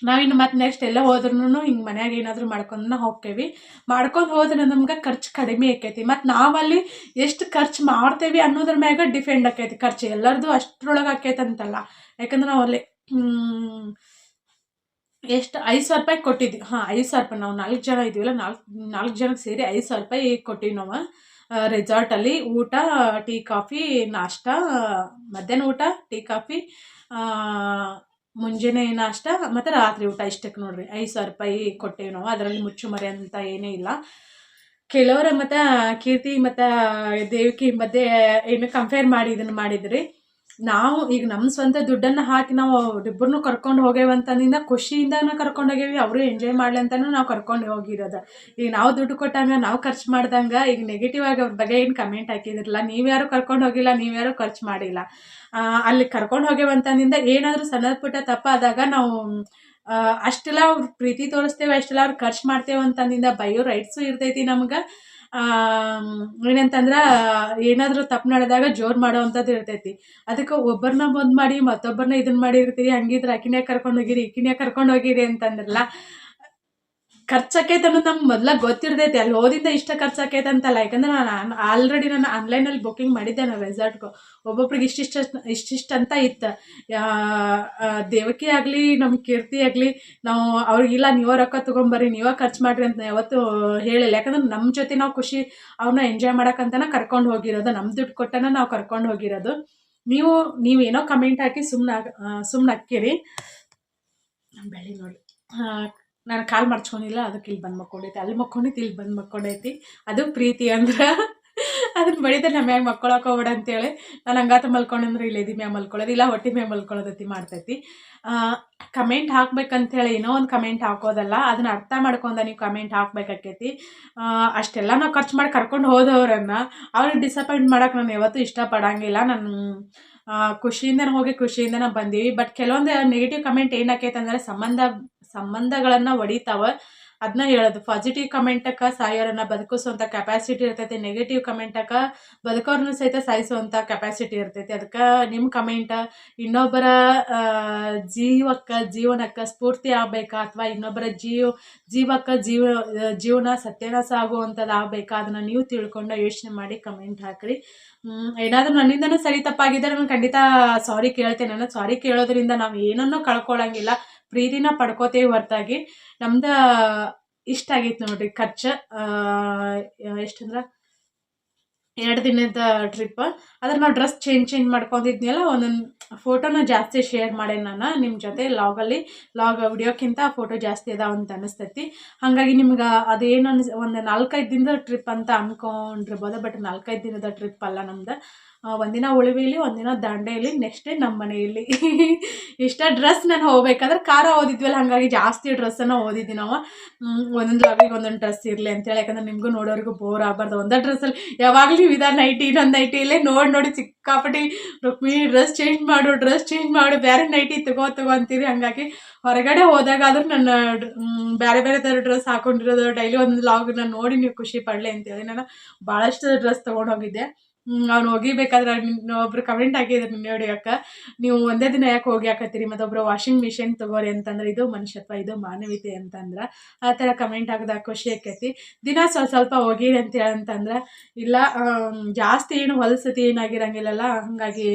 ನಾವಿನ್ನು ಮತ್ತೆ ನೆಕ್ಸ್ಟ್ ಎಲ್ಲ ಹೋದ್ರೂ ಹಿಂಗೆ ಮನ್ಯಾಗ ಏನಾದರೂ ಮಾಡ್ಕೊಂಡು ಹೋಗ್ತೇವೆ. ಮಾಡ್ಕೊಂಡು ಹೋದ್ರೆ ನಮ್ಗೆ ಖರ್ಚು ಕಡಿಮೆ ಆಕೈತಿ. ಮತ್ತು ನಾವಲ್ಲಿ ಎಷ್ಟು ಖರ್ಚು ಮಾಡ್ತೇವೆ ಅನ್ನೋದ್ರ ಮ್ಯಾಗ ಡಿಪೆಂಡ್ ಆಕೈತಿ ಖರ್ಚು. ಎಲ್ಲರದು ಅಷ್ಟರೊಳಗೆ ಆಕೈತಂತಲ್ಲ. ಯಾಕಂದ್ರೆ ನಾವು ಅಲ್ಲಿ ಎಷ್ಟು 5,000 ರೂಪಾಯಿ ಕೊಟ್ಟಿದ್ವಿ. 5,000 ರೂಪಾಯಿ. ನಾವು 4 ಜನ ಇದ್ದೀವಲ್ಲ, 4 ಜನಕ್ಕೆ ಸೇರಿ 5,000 ರೂಪಾಯಿ ಕೊಟ್ಟಿವಿ ನಾವು ರೆಸಾರ್ಟಲ್ಲಿ. ಊಟ, ಟೀ ಕಾಫಿ, ನಾಷ್ಟ, ಮಧ್ಯಾಹ್ನ ಊಟ, ಟೀ ಕಾಫಿ, ಮುಂಜಾನೆ ನಾಷ್ಟ ಮತ್ತು ರಾತ್ರಿ ಊಟ. ಇಷ್ಟಕ್ಕೆ ನೋಡ್ರಿ 5,000 ರೂಪಾಯಿ ಕೊಟ್ಟೇವಿ ನಾವು. ಅದರಲ್ಲಿ ಮುಚ್ಚುಮರೆ ಅಂತ ಏನೇ ಇಲ್ಲ. ಕೆಲವರು ಮತ್ತು ಕೀರ್ತಿ ಮತ್ತು ದೇವಕಿ ಮಧ್ಯೆ ಏನು ಕಂಪೇರ್ ಮಾಡಿ ಇದನ್ನು ಮಾಡಿದ್ರಿ. ನಾವು ಈಗ ನಮ್ಮ ಸ್ವಂತ ದುಡ್ಡನ್ನು ಹಾಕಿ ನಾವು ಇಬ್ಬರನ್ನೂ ಕರ್ಕೊಂಡು ಹೋಗ್ಯವಂತಂದಿಂದ ಖುಷಿಯಿಂದನೇ ಕರ್ಕೊಂಡು ಹೋಗೇವಿ. ಅವರು ಎಂಜಾಯ್ ಮಾಡಲಿ ಅಂತಲೂ ನಾವು ಕರ್ಕೊಂಡು ಹೋಗಿರೋದು. ಈಗ ನಾವು ದುಡ್ಡು ಕೊಟ್ಟಂಗೆ, ನಾವು ಖರ್ಚು ಮಾಡ್ದಂಗೆ ಈಗ ನೆಗೆಟಿವ್ ಆಗಿ ಅವ್ರ ಬಗ್ಗೆ ಏನು ಕಮೆಂಟ್ ಹಾಕಿದ್ರಲ್ಲ, ನೀವ್ಯಾರು ಕರ್ಕೊಂಡು ಹೋಗಿಲ್ಲ, ನೀವ್ಯಾರು ಖರ್ಚು ಮಾಡಿಲ್ಲ. ಅಲ್ಲಿ ಕರ್ಕೊಂಡು ಹೋಗ್ಯವಂತಂದಿಂದ ಏನಾದರೂ ಸಣ್ಣ ಪುಟ್ಟ ತಪ್ಪಾದಾಗ ನಾವು ಅಷ್ಟೆಲ್ಲ ಅವ್ರ ಪ್ರೀತಿ ತೋರಿಸ್ತೇವೆ, ಅಷ್ಟೆಲ್ಲ ಅವ್ರು ಖರ್ಚು ಮಾಡ್ತೇವೆ ಅಂತಂದಿಂದ ಬೈಯೋ ರೈಟ್ಸು ಇರ್ತೈತಿ ನಮ್ಗೆ. ಏನಂತಂದ್ರೆ ಏನಾದರೂ ತಪ್ಪು ನಡೆದಾಗ ಜೋರು ಮಾಡೋವಂಥದ್ದು ಇರ್ತೈತಿ. ಅದಕ್ಕೆ ಒಬ್ಬರನ್ನ ಬಂದ್ ಮಾಡಿ ಮತ್ತೊಬ್ಬರನ್ನ ಇದನ್ನು ಮಾಡಿರ್ತೀರಿ. ಹಂಗಿದ್ರೆ ಆಕಿನೇ ಕರ್ಕೊಂಡು ಹೋಗಿರಿ, ಈಕಿನೇ ಕರ್ಕೊಂಡು ಹೋಗಿರಿ ಅಂತಂದ್ರಲ್ಲ. ಖರ್ಚಾಕೈತೆ ಅನ್ನೋದು ನಮ್ಗೆ ಮೊದಲ ಗೊತ್ತಿರ್ತೈತಿ. ಅಲ್ಲಿ ಹೋದಿಂದ ಇಷ್ಟ ಖರ್ಚಾಕೈತೆ ಅಂತಲ್ಲ. ಯಾಕಂದ್ರೆ ನಾನು ಆಲ್ರೆಡಿ ನಾನು ಆನ್ಲೈನಲ್ಲಿ ಬುಕ್ಕಿಂಗ್ ಮಾಡಿದ್ದೆ ನಾನು ರೆಸಾರ್ಟ್ಗೂ. ಒಬ್ಬೊಬ್ರಿಗೆ ಇಷ್ಟಿಷ್ಟು ಅಂತ ಇತ್ತು. ದೇವಕಿ ಆಗಲಿ ನಮ್ಮ ಕೀರ್ತಿ ಆಗಲಿ ನಾವು ಅವ್ರಿಗಿಲ್ಲ ನೀವೇ ರೊಕ್ಕ ತೊಗೊಂಬರ್ರಿ, ನೀವೇ ಖರ್ಚು ಮಾಡಿರಿ ಅಂತ ಯಾವತ್ತೂ ಹೇಳಿಲ್ಲ. ಯಾಕಂದ್ರೆ ನಮ್ಮ ಜೊತೆ ನಾವು ಖುಷಿ ಅವ್ರನ್ನ ಎಂಜಾಯ್ ಮಾಡೋಕ್ಕಂತನ ಕರ್ಕೊಂಡು ಹೋಗಿರೋದು. ನಮ್ಮ ದುಡ್ಡು ಕೊಟ್ಟನ ನಾವು ಕರ್ಕೊಂಡು ಹೋಗಿರೋದು. ನೀವೇನೋ ಕಮೆಂಟ್ ಹಾಕಿ ಸುಮ್ಮನೆ ಅಕ್ಕಿರಿ. ಬೆಳಿ ನೋಡಿ ನಾನು ಕಾಲು ಮರ್ಚ್ಕೊಂಡಿಲ್ಲ, ಅದಕ್ಕೆ ಇಲ್ಲಿ ಬಂದು ಮಕ್ಕೊಂಡೈತಿ. ಅಲ್ಲಿ ಮಕ್ಕೊಂಡಿತ್ತು, ಇಲ್ಲಿ ಬಂದು ಮಕ್ಕೊಂಡೈತಿ. ಅದು ಪ್ರೀತಿ ಅಂದ್ರೆ. ಅದನ್ನ ಬಡಿದ್ರೆ ನಮ್ಮ ಮ್ಯಾಗ ಮಕ್ಕೊಳಕ್ಕೆ ಹೋಗ್ಬೇಡ ಅಂತೇಳಿ ನಾನು ಹಂಗಾತ ಮಲ್ಕೊಂಡ್ರೆ ಇಲ್ಲಿ ಎದಿ ಮ್ಯಾಗ ಮಲ್ಕೊಳ್ಳೋದು, ಇಲ್ಲ ಹೊಟ್ಟೆ ಮ್ಯಾಗ ಮಲ್ಕೊಳ್ಳೋದತಿ ಮಾಡ್ತೈತಿ. ಕಮೆಂಟ್ ಹಾಕ್ಬೇಕಂತೇಳಿ ಏನೋ ಒಂದು ಕಮೆಂಟ್ ಹಾಕೋದಲ್ಲ, ಅದನ್ನ ಅರ್ಥ ಮಾಡ್ಕೊಂಡು ನೀವು ಕಮೆಂಟ್ ಹಾಕ್ಬೇಕಾಕೈತಿ. ಅಷ್ಟೆಲ್ಲ ನಾವು ಖರ್ಚು ಮಾಡಿ ಕರ್ಕೊಂಡು ಹೋದವ್ರನ್ನ ಅವ್ರಿಗೆ ಡಿಸಪಾಯಿಂಟ್ ಮಾಡೋಕೆ ನಾನು ಯಾವತ್ತೂ ಇಷ್ಟಪಡೋಂಗಿಲ್ಲ. ನಾನು ಖುಷಿಯಿಂದನೇ ಹೋಗಿ ಖುಷಿಯಿಂದನೇ ಬಂದೀವಿ. ಬಟ್ ಕೆಲವೊಂದು ನೆಗೆಟಿವ್ ಕಮೆಂಟ್ ಏನಾಕೈತೆ ಅಂದರೆ ಸಂಬಂಧಗಳನ್ನು ಒಡಿತಾವ. ಅದನ್ನ ಹೇಳೋದು. ಪಾಸಿಟಿವ್ ಕಮೆಂಟಕ್ಕೆ ಸಾಯೋರನ್ನ ಬದುಕಿಸುವಂಥ ಕೆಪಾಸಿಟಿ ಇರ್ತೈತಿ. ನೆಗೆಟಿವ್ ಕಮೆಂಟಕ್ಕೆ ಬದುಕೋರನ್ನ ಸಹಿತ ಸಾಯಿಸುವಂಥ ಕೆಪಾಸಿಟಿ ಇರ್ತೈತಿ. ಅದಕ್ಕೆ ನಿಮ್ಮ ಕಮೆಂಟ್ ಇನ್ನೊಬ್ಬರ ಜೀವನಕ್ಕೆ ಸ್ಫೂರ್ತಿ ಆಗ್ಬೇಕಾ, ಅಥವಾ ಇನ್ನೊಬ್ಬರ ಜೀವನ ಸತ್ಯನಾಶ ಆಗುವಂಥದ್ದು ಆಗ್ಬೇಕಾ, ಅದನ್ನು ನೀವು ತಿಳ್ಕೊಂಡು ಯೋಚನೆ ಮಾಡಿ ಕಮೆಂಟ್ ಹಾಕ್ರಿ. ಏನಾದರೂ ನನ್ನಿಂದನೂ ಸರಿ ತಪ್ಪಾಗಿದ್ದರೆ ನಾನು ಖಂಡಿತ ಸಾರಿ ಕೇಳ್ತೇನೆ. ನಾನು ಸಾರಿ ಕೇಳೋದ್ರಿಂದ ನಾವು ಏನನ್ನೂ ಕಳ್ಕೊಳ್ಳಂಗಿಲ್ಲ, ಪ್ರೀತಿನ ಪಡ್ಕೋತೇವೆ ಹೊರತಾಗಿ. ನಮ್ದು ಇಷ್ಟ ಆಗೈತೆ ನೋಡ್ರಿ ಖರ್ಚು. ಎಷ್ಟಂದ್ರೆ 2 ದಿನದ ಟ್ರಿಪ್. ಆದ್ರೆ ನಾವು ಡ್ರೆಸ್ ಚೇಂಜ್ ಮಾಡ್ಕೊಂಡಿದ್ನಲ್ಲ, ಒಂದೊಂದು ಫೋಟೋನ ಜಾಸ್ತಿ ಶೇರ್ ಮಾಡೇನಿ ನಾನು ನಿಮ್ಮ ಜೊತೆ ವಿಡಿಯೋಕ್ಕಿಂತ ಫೋಟೋ ಜಾಸ್ತಿ ಅದಾವ ಅಂತ ಅನಿಸ್ತೈತಿ. ಹಾಗಾಗಿ ನಿಮ್ಗೆ ಅದೇನು ಒಂದು 4-5 ದಿನದ ಟ್ರಿಪ್ ಅಂತ ಅನ್ಕೊಂಡಿರ್ಬೋದು. ಬಟ್ 4-5 ದಿನದ ಟ್ರಿಪ್ ಅಲ್ಲ ನಮ್ದು. ಒಂದಿನ ಉಳಿವಿಲಿ, ಒಂದಿನ ದಾಂಡೇಲಿ, ನೆಕ್ಸ್ಟ್ ಡೇ ನಮ್ಮ ಮನೆಯಲ್ಲಿ. ಇಷ್ಟ ಡ್ರೆಸ್ ನಾನು ಹೋಗ್ಬೇಕಾದ್ರೆ ಕಾರ ಓದಿದ್ವಲ್ಲ, ಹಾಗಾಗಿ ಜಾಸ್ತಿ ಡ್ರೆಸ್ಸನ್ನು ಓದಿದ್ವಿ ನಾವು. ಒಂದೊಂದು ಲಾಗಿಗೆ ಒಂದೊಂದು ಡ್ರೆಸ್ ಇರಲಿ ಅಂತೇಳಿ. ಯಾಕಂದ್ರೆ ನಿಮಗೂ ನೋಡೋರಿಗೂ ಬೋರ್ ಆಗಬಾರ್ದು. ಒಂದೇ ಡ್ರೆಸ್ಸಲ್ಲಿ ಯಾವಾಗಲೂ ಇನ್ನೊಂದು ನೈಟಿಲೇ ನೋಡಿ ಸಿಕ್ಕಾಪಟ್ಟಿ ರುಕ್ಮಿಣಿ ಡ್ರೆಸ್ ಚೇಂಜ್ ಮಾಡು ಬೇರೆ ನೈಟಿ ತಗೋ ಅಂತೀರಿ. ಹಾಗಾಗಿ ಹೊರಗಡೆ ಹೋದಾಗಾದ್ರೂ ನನ್ನ ಬೇರೆ ಥರ ಡ್ರೆಸ್ ಹಾಕೊಂಡಿರೋದು ಡೈಲಿ ಒಂದು ಲಾಗ್ ನಾನು ನೋಡಿ ನೀವು ಖುಷಿ ಪಡಲಿ ಅಂತೇಳಿ ನಾನು ಭಾಳಷ್ಟು ಡ್ರೆಸ್ ತೊಗೊಂಡು ಹೋಗಿದ್ದೆ. ಅವ್ನು ಒಗಿಬೇಕಾದ್ರೆ ಒಬ್ರು ಕಮೆಂಟ್ ಹಾಕಿದ್ರು ನೋಡಿ, ಅಕ್ಕ ನೀವು ಒಂದೇ ದಿನ ಯಾಕೆ ಹೋಗಿ ಹಾಕತ್ತೀರಿ, ಮತ್ತೊಬ್ರು ವಾಷಿಂಗ್ ಮಿಷಿನ್ ತಗೋರಿ ಅಂತಂದ್ರೆ ಇದು ಮನುಷ್ಯತ್ವ, ಇದು ಮಾನವೀಯತೆ ಅಂತಂದ್ರೆ ಆ ಥರ ಕಮೆಂಟ್ ಹಾಕಿದಾಗ ಖುಷಿ ಆಕೈತಿ. ದಿನ ಸ್ವಲ್ಪ ಹೋಗಿರಿ ಅಂತಂದ್ರೆ ಇಲ್ಲ, ಜಾಸ್ತಿ ಏನು ಹೊಲಸತಿ ಏನಾಗಿರಂಗಿಲ್ಲಲ್ಲ, ಹಾಗಾಗಿ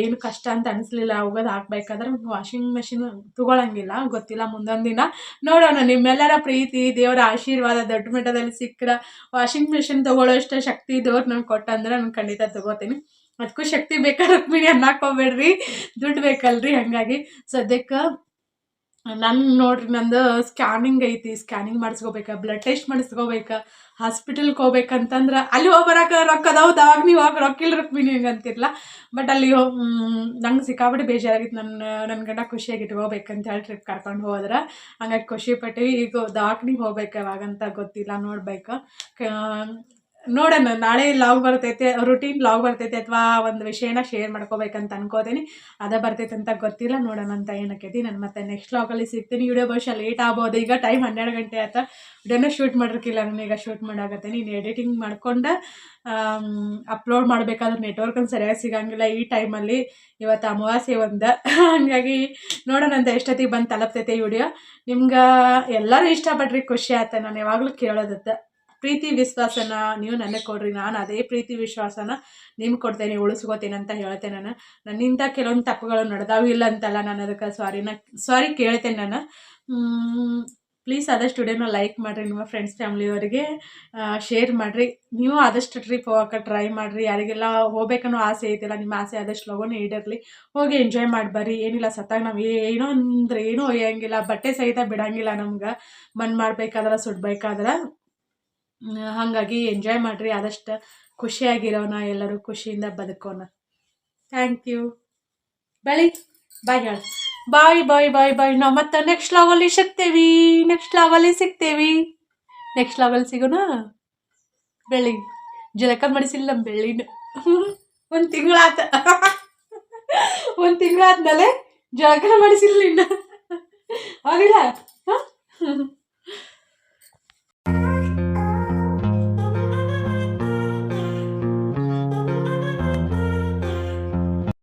ಏನು ಕಷ್ಟ ಅಂತ ಅನಿಸ್ಲಿಲ್ಲ. ಹೋಗೋದು ಹಾಕ್ಬೇಕಾದ್ರೆ ವಾಷಿಂಗ್ ಮೆಷಿನ್ ತಗೊಳಂಗಿಲ್ಲ, ಗೊತ್ತಿಲ್ಲ, ಮುಂದೊಂದು ದಿನ ನೋಡೋಣ. ನಿಮ್ಮೆಲ್ಲರ ಪ್ರೀತಿ, ದೇವರ ಆಶೀರ್ವಾದ ದೊಡ್ಡ ಮಟ್ಟದಲ್ಲಿ ಸಿಕ್ಕರೆ ವಾಷಿಂಗ್ ಮೆಷಿನ್ ತೊಗೊಳ್ಳೋಷ್ಟು ಶಕ್ತಿ ದೇವ್ರು ನಂಗೆ ಕೊಟ್ಟಂದ್ರೆ ನಾನು ಖಂಡಿತ ತಗೋತೀನಿ. ಅದಕ್ಕೂ ಶಕ್ತಿ ಬೇಕಾದ್ರೆ ರುಕ್ಮಿಣಿ ಅನ್ನೋಕೋಬೇಡ್ರಿ, ದುಡ್ಡು ಬೇಕಲ್ರಿ. ಹಾಗಾಗಿ ಸದ್ಯಕ್ಕೆ ನೋಡ್ರಿ, ನಂದು ಸ್ಕ್ಯಾನಿಂಗ್ ಐತಿ, ಸ್ಕ್ಯಾನಿಂಗ್ ಮಾಡಿಸ್ಕೋಬೇಕಾ, ಬ್ಲಡ್ ಟೆಸ್ಟ್ ಮಾಡಿಸ್ಕೋಬೇಕಾ, ಹಾಸ್ಪಿಟಲ್ಗೆ ಹೋಗ್ಬೇಕಂತಂದ್ರೆ ಅಲ್ಲಿ ಬರೋಕೆ ರೊಕ್ಕ ಅದಾವು, ಅವಾಗ ನೀವು ರೊಕ್ಕಿಲ್ಲ ರುಕ್ಮಿಣಿ ಹಿಂಗೆ ಅಂತಿರಲ್ಲ. ಬಟ್ ಅಲ್ಲಿ ನಂಗೆ ಸಿಕ್ಕಾಬಿಟ್ಟು ಬೇಜಾರಾಗಿತ್ತು. ನನ್ನ ಗಂಡ ಖುಷಿಯಾಗಿ ಇಟ್ಕೋಬೇಕಂತ ಹೇಳಿ ಟ್ರಿಪ್ ಕರ್ಕೊಂಡು ಹೋದ್ರೆ, ಹಂಗಾಗಿ ಖುಷಿ ಪಟ್ಟಿವಿ. ಈಗ ದವಾಖಾನಿಗೆ ಹೋಗ್ಬೇಕು ಯಾವಾಗಂತ ಗೊತ್ತಿಲ್ಲ, ನೋಡ್ಬೇಕು. ನೋಡೋಣ, ನಾಳೆ ಲಾಗ್ ಬರ್ತೈತೆ, ರುಟೀನ್ ಲಾಗ್ ಬರ್ತೈತೆ, ಅಥವಾ ಒಂದು ವಿಷಯನ ಶೇರ್ ಮಾಡ್ಕೋಬೇಕಂತ ಅನ್ಕೋತೀನಿ. ಅದೇ ಬರ್ತೈತೆ ಅಂತ ಗೊತ್ತಿಲ್ಲ, ನೋಡೋಣ ಅಂತ ಏನಕ್ಕೈತಿ. ನಾನು ಮತ್ತೆ ನೆಕ್ಸ್ಟ್ ಲಾಗಲ್ಲಿ ಸಿಗ್ತೀನಿ. ವಿಡಿಯೋ ಬಹುಶಃ ಲೇಟ್ ಆಗ್ಬೋದು. ಈಗ ಟೈಮ್ 12 ಗಂಟೆ ಆಯ್ತಾ, ವಿಡಿಯೋನ ಶೂಟ್ ಮಾಡಿರ್ಕಿಲ್ಲ, ನಾನೀಗ ಶೂಟ್ ಮಾಡಾಕತ್ತೀನಿ. ಇನ್ನು ಎಡಿಟಿಂಗ್ ಮಾಡ್ಕೊಂಡು ಅಪ್ಲೋಡ್ ಮಾಡಬೇಕಾದ್ರೆ ನೆಟ್ವರ್ಕನ್ನು ಸರಿಯಾಗಿ ಸಿಗಂಗಿಲ್ಲ ಈ ಟೈಮಲ್ಲಿ. ಇವತ್ತು ಅಮಾವಾಸ್ಯೆ ಒಂದು, ಹಾಗಾಗಿ ನೋಡೋಣ ಅಂತ ಎಷ್ಟೊತ್ತಿಗೆ ಬಂದು ತಲುಪ್ತೈತೆ ಈ ವಿಡಿಯೋ. ನಿಮ್ಗೆ ಎಲ್ಲರೂ ಇಷ್ಟಪಟ್ರಿ, ಖುಷಿ ಆಯ್ತು. ನಾನು ಯಾವಾಗಲೂ ಕೇಳೋದತ್ತ ಪ್ರೀತಿ ವಿಶ್ವಾಸನ ನೀವು ನನಗೆ ಕೊಡ್ರಿ, ನಾನು ಅದೇ ಪ್ರೀತಿ ವಿಶ್ವಾಸನ ನಿಮ್ಗೆ ಕೊಡ್ತೇನೆ, ಉಳಿಸ್ಕೋತೀನಿ ಅಂತ ಹೇಳ್ತೇನೆ. ನನ್ನಿಂದ ಕೆಲವೊಂದು ತಪ್ಪುಗಳು ನಡೆದಾವಿಲ್ಲ ಅಂತಲ್ಲ, ನಾನು ಅದಕ್ಕೆ ಸಾರಿ ಕೇಳ್ತೇನೆ. ನಾನು ಪ್ಲೀಸ್ ಆದಷ್ಟು ವಿಡಿಯೋನ ಲೈಕ್ ಮಾಡಿರಿ, ನಿಮ್ಮ ಫ್ರೆಂಡ್ಸ್ ಫ್ಯಾಮ್ಲಿಯವರಿಗೆ ಶೇರ್ ಮಾಡಿರಿ. ನೀವು ಆದಷ್ಟು ಟ್ರಿಪ್ ಹೋಗೋಕೆ ಟ್ರೈ ಮಾಡಿರಿ. ಯಾರಿಗೆಲ್ಲ ಹೋಗ್ಬೇಕನ್ನೋ ಆಸೆ ಐತಿಲ್ಲ, ನಿಮ್ಮ ಆಸೆ ಆದಷ್ಟು ಲಗೋನೇ ಈಡೇರಲಿ. ಹೋಗಿ ಎಂಜಾಯ್ ಮಾಡಿ ಬರ್ರಿ. ಏನಿಲ್ಲ, ಸತ್ತಾಗ ನಾವು ಏನೂ ಒಯ್ಯಂಗಿಲ್ಲ, ಬಟ್ಟೆ ಸಹಿತ ಬಿಡಂಗಿಲ್ಲ ನಮ್ಗೆ. ಮಣ್ಣು ಮಾಡಬೇಕಾದ್ರೆ ಸುಡಬೇಕಾದ್ರೆ. ಹಾಗಾಗಿ ಎಂಜಾಯ್ ಮಾಡಿರಿ, ಆದಷ್ಟು ಖುಷಿಯಾಗಿರೋಣ, ಎಲ್ಲರೂ ಖುಷಿಯಿಂದ ಬದುಕೋಣ. Thank you. ಬಾಯ್ ಹೇಳಿ, ಬಾಯ್. ನಾವು ಮತ್ತೆ ನೆಕ್ಸ್ಟ್ ಲಾಗಲ್ಲಿ ಸಿಗೋಣ. ಬೆಳ್ಳಿ ಜಲಕ ಮಾಡಿಸಿಲ್ಲ ನಮ್ಮ ಬೆಳ್ಳಿನ. ಒಂದು ತಿಂಗಳಾದ್ಮೇಲೆ ಜಳಕ ಮಾಡಿಸಿಲ್ಲ ಇನ್ನು ಆಗಿಲ್ಲ.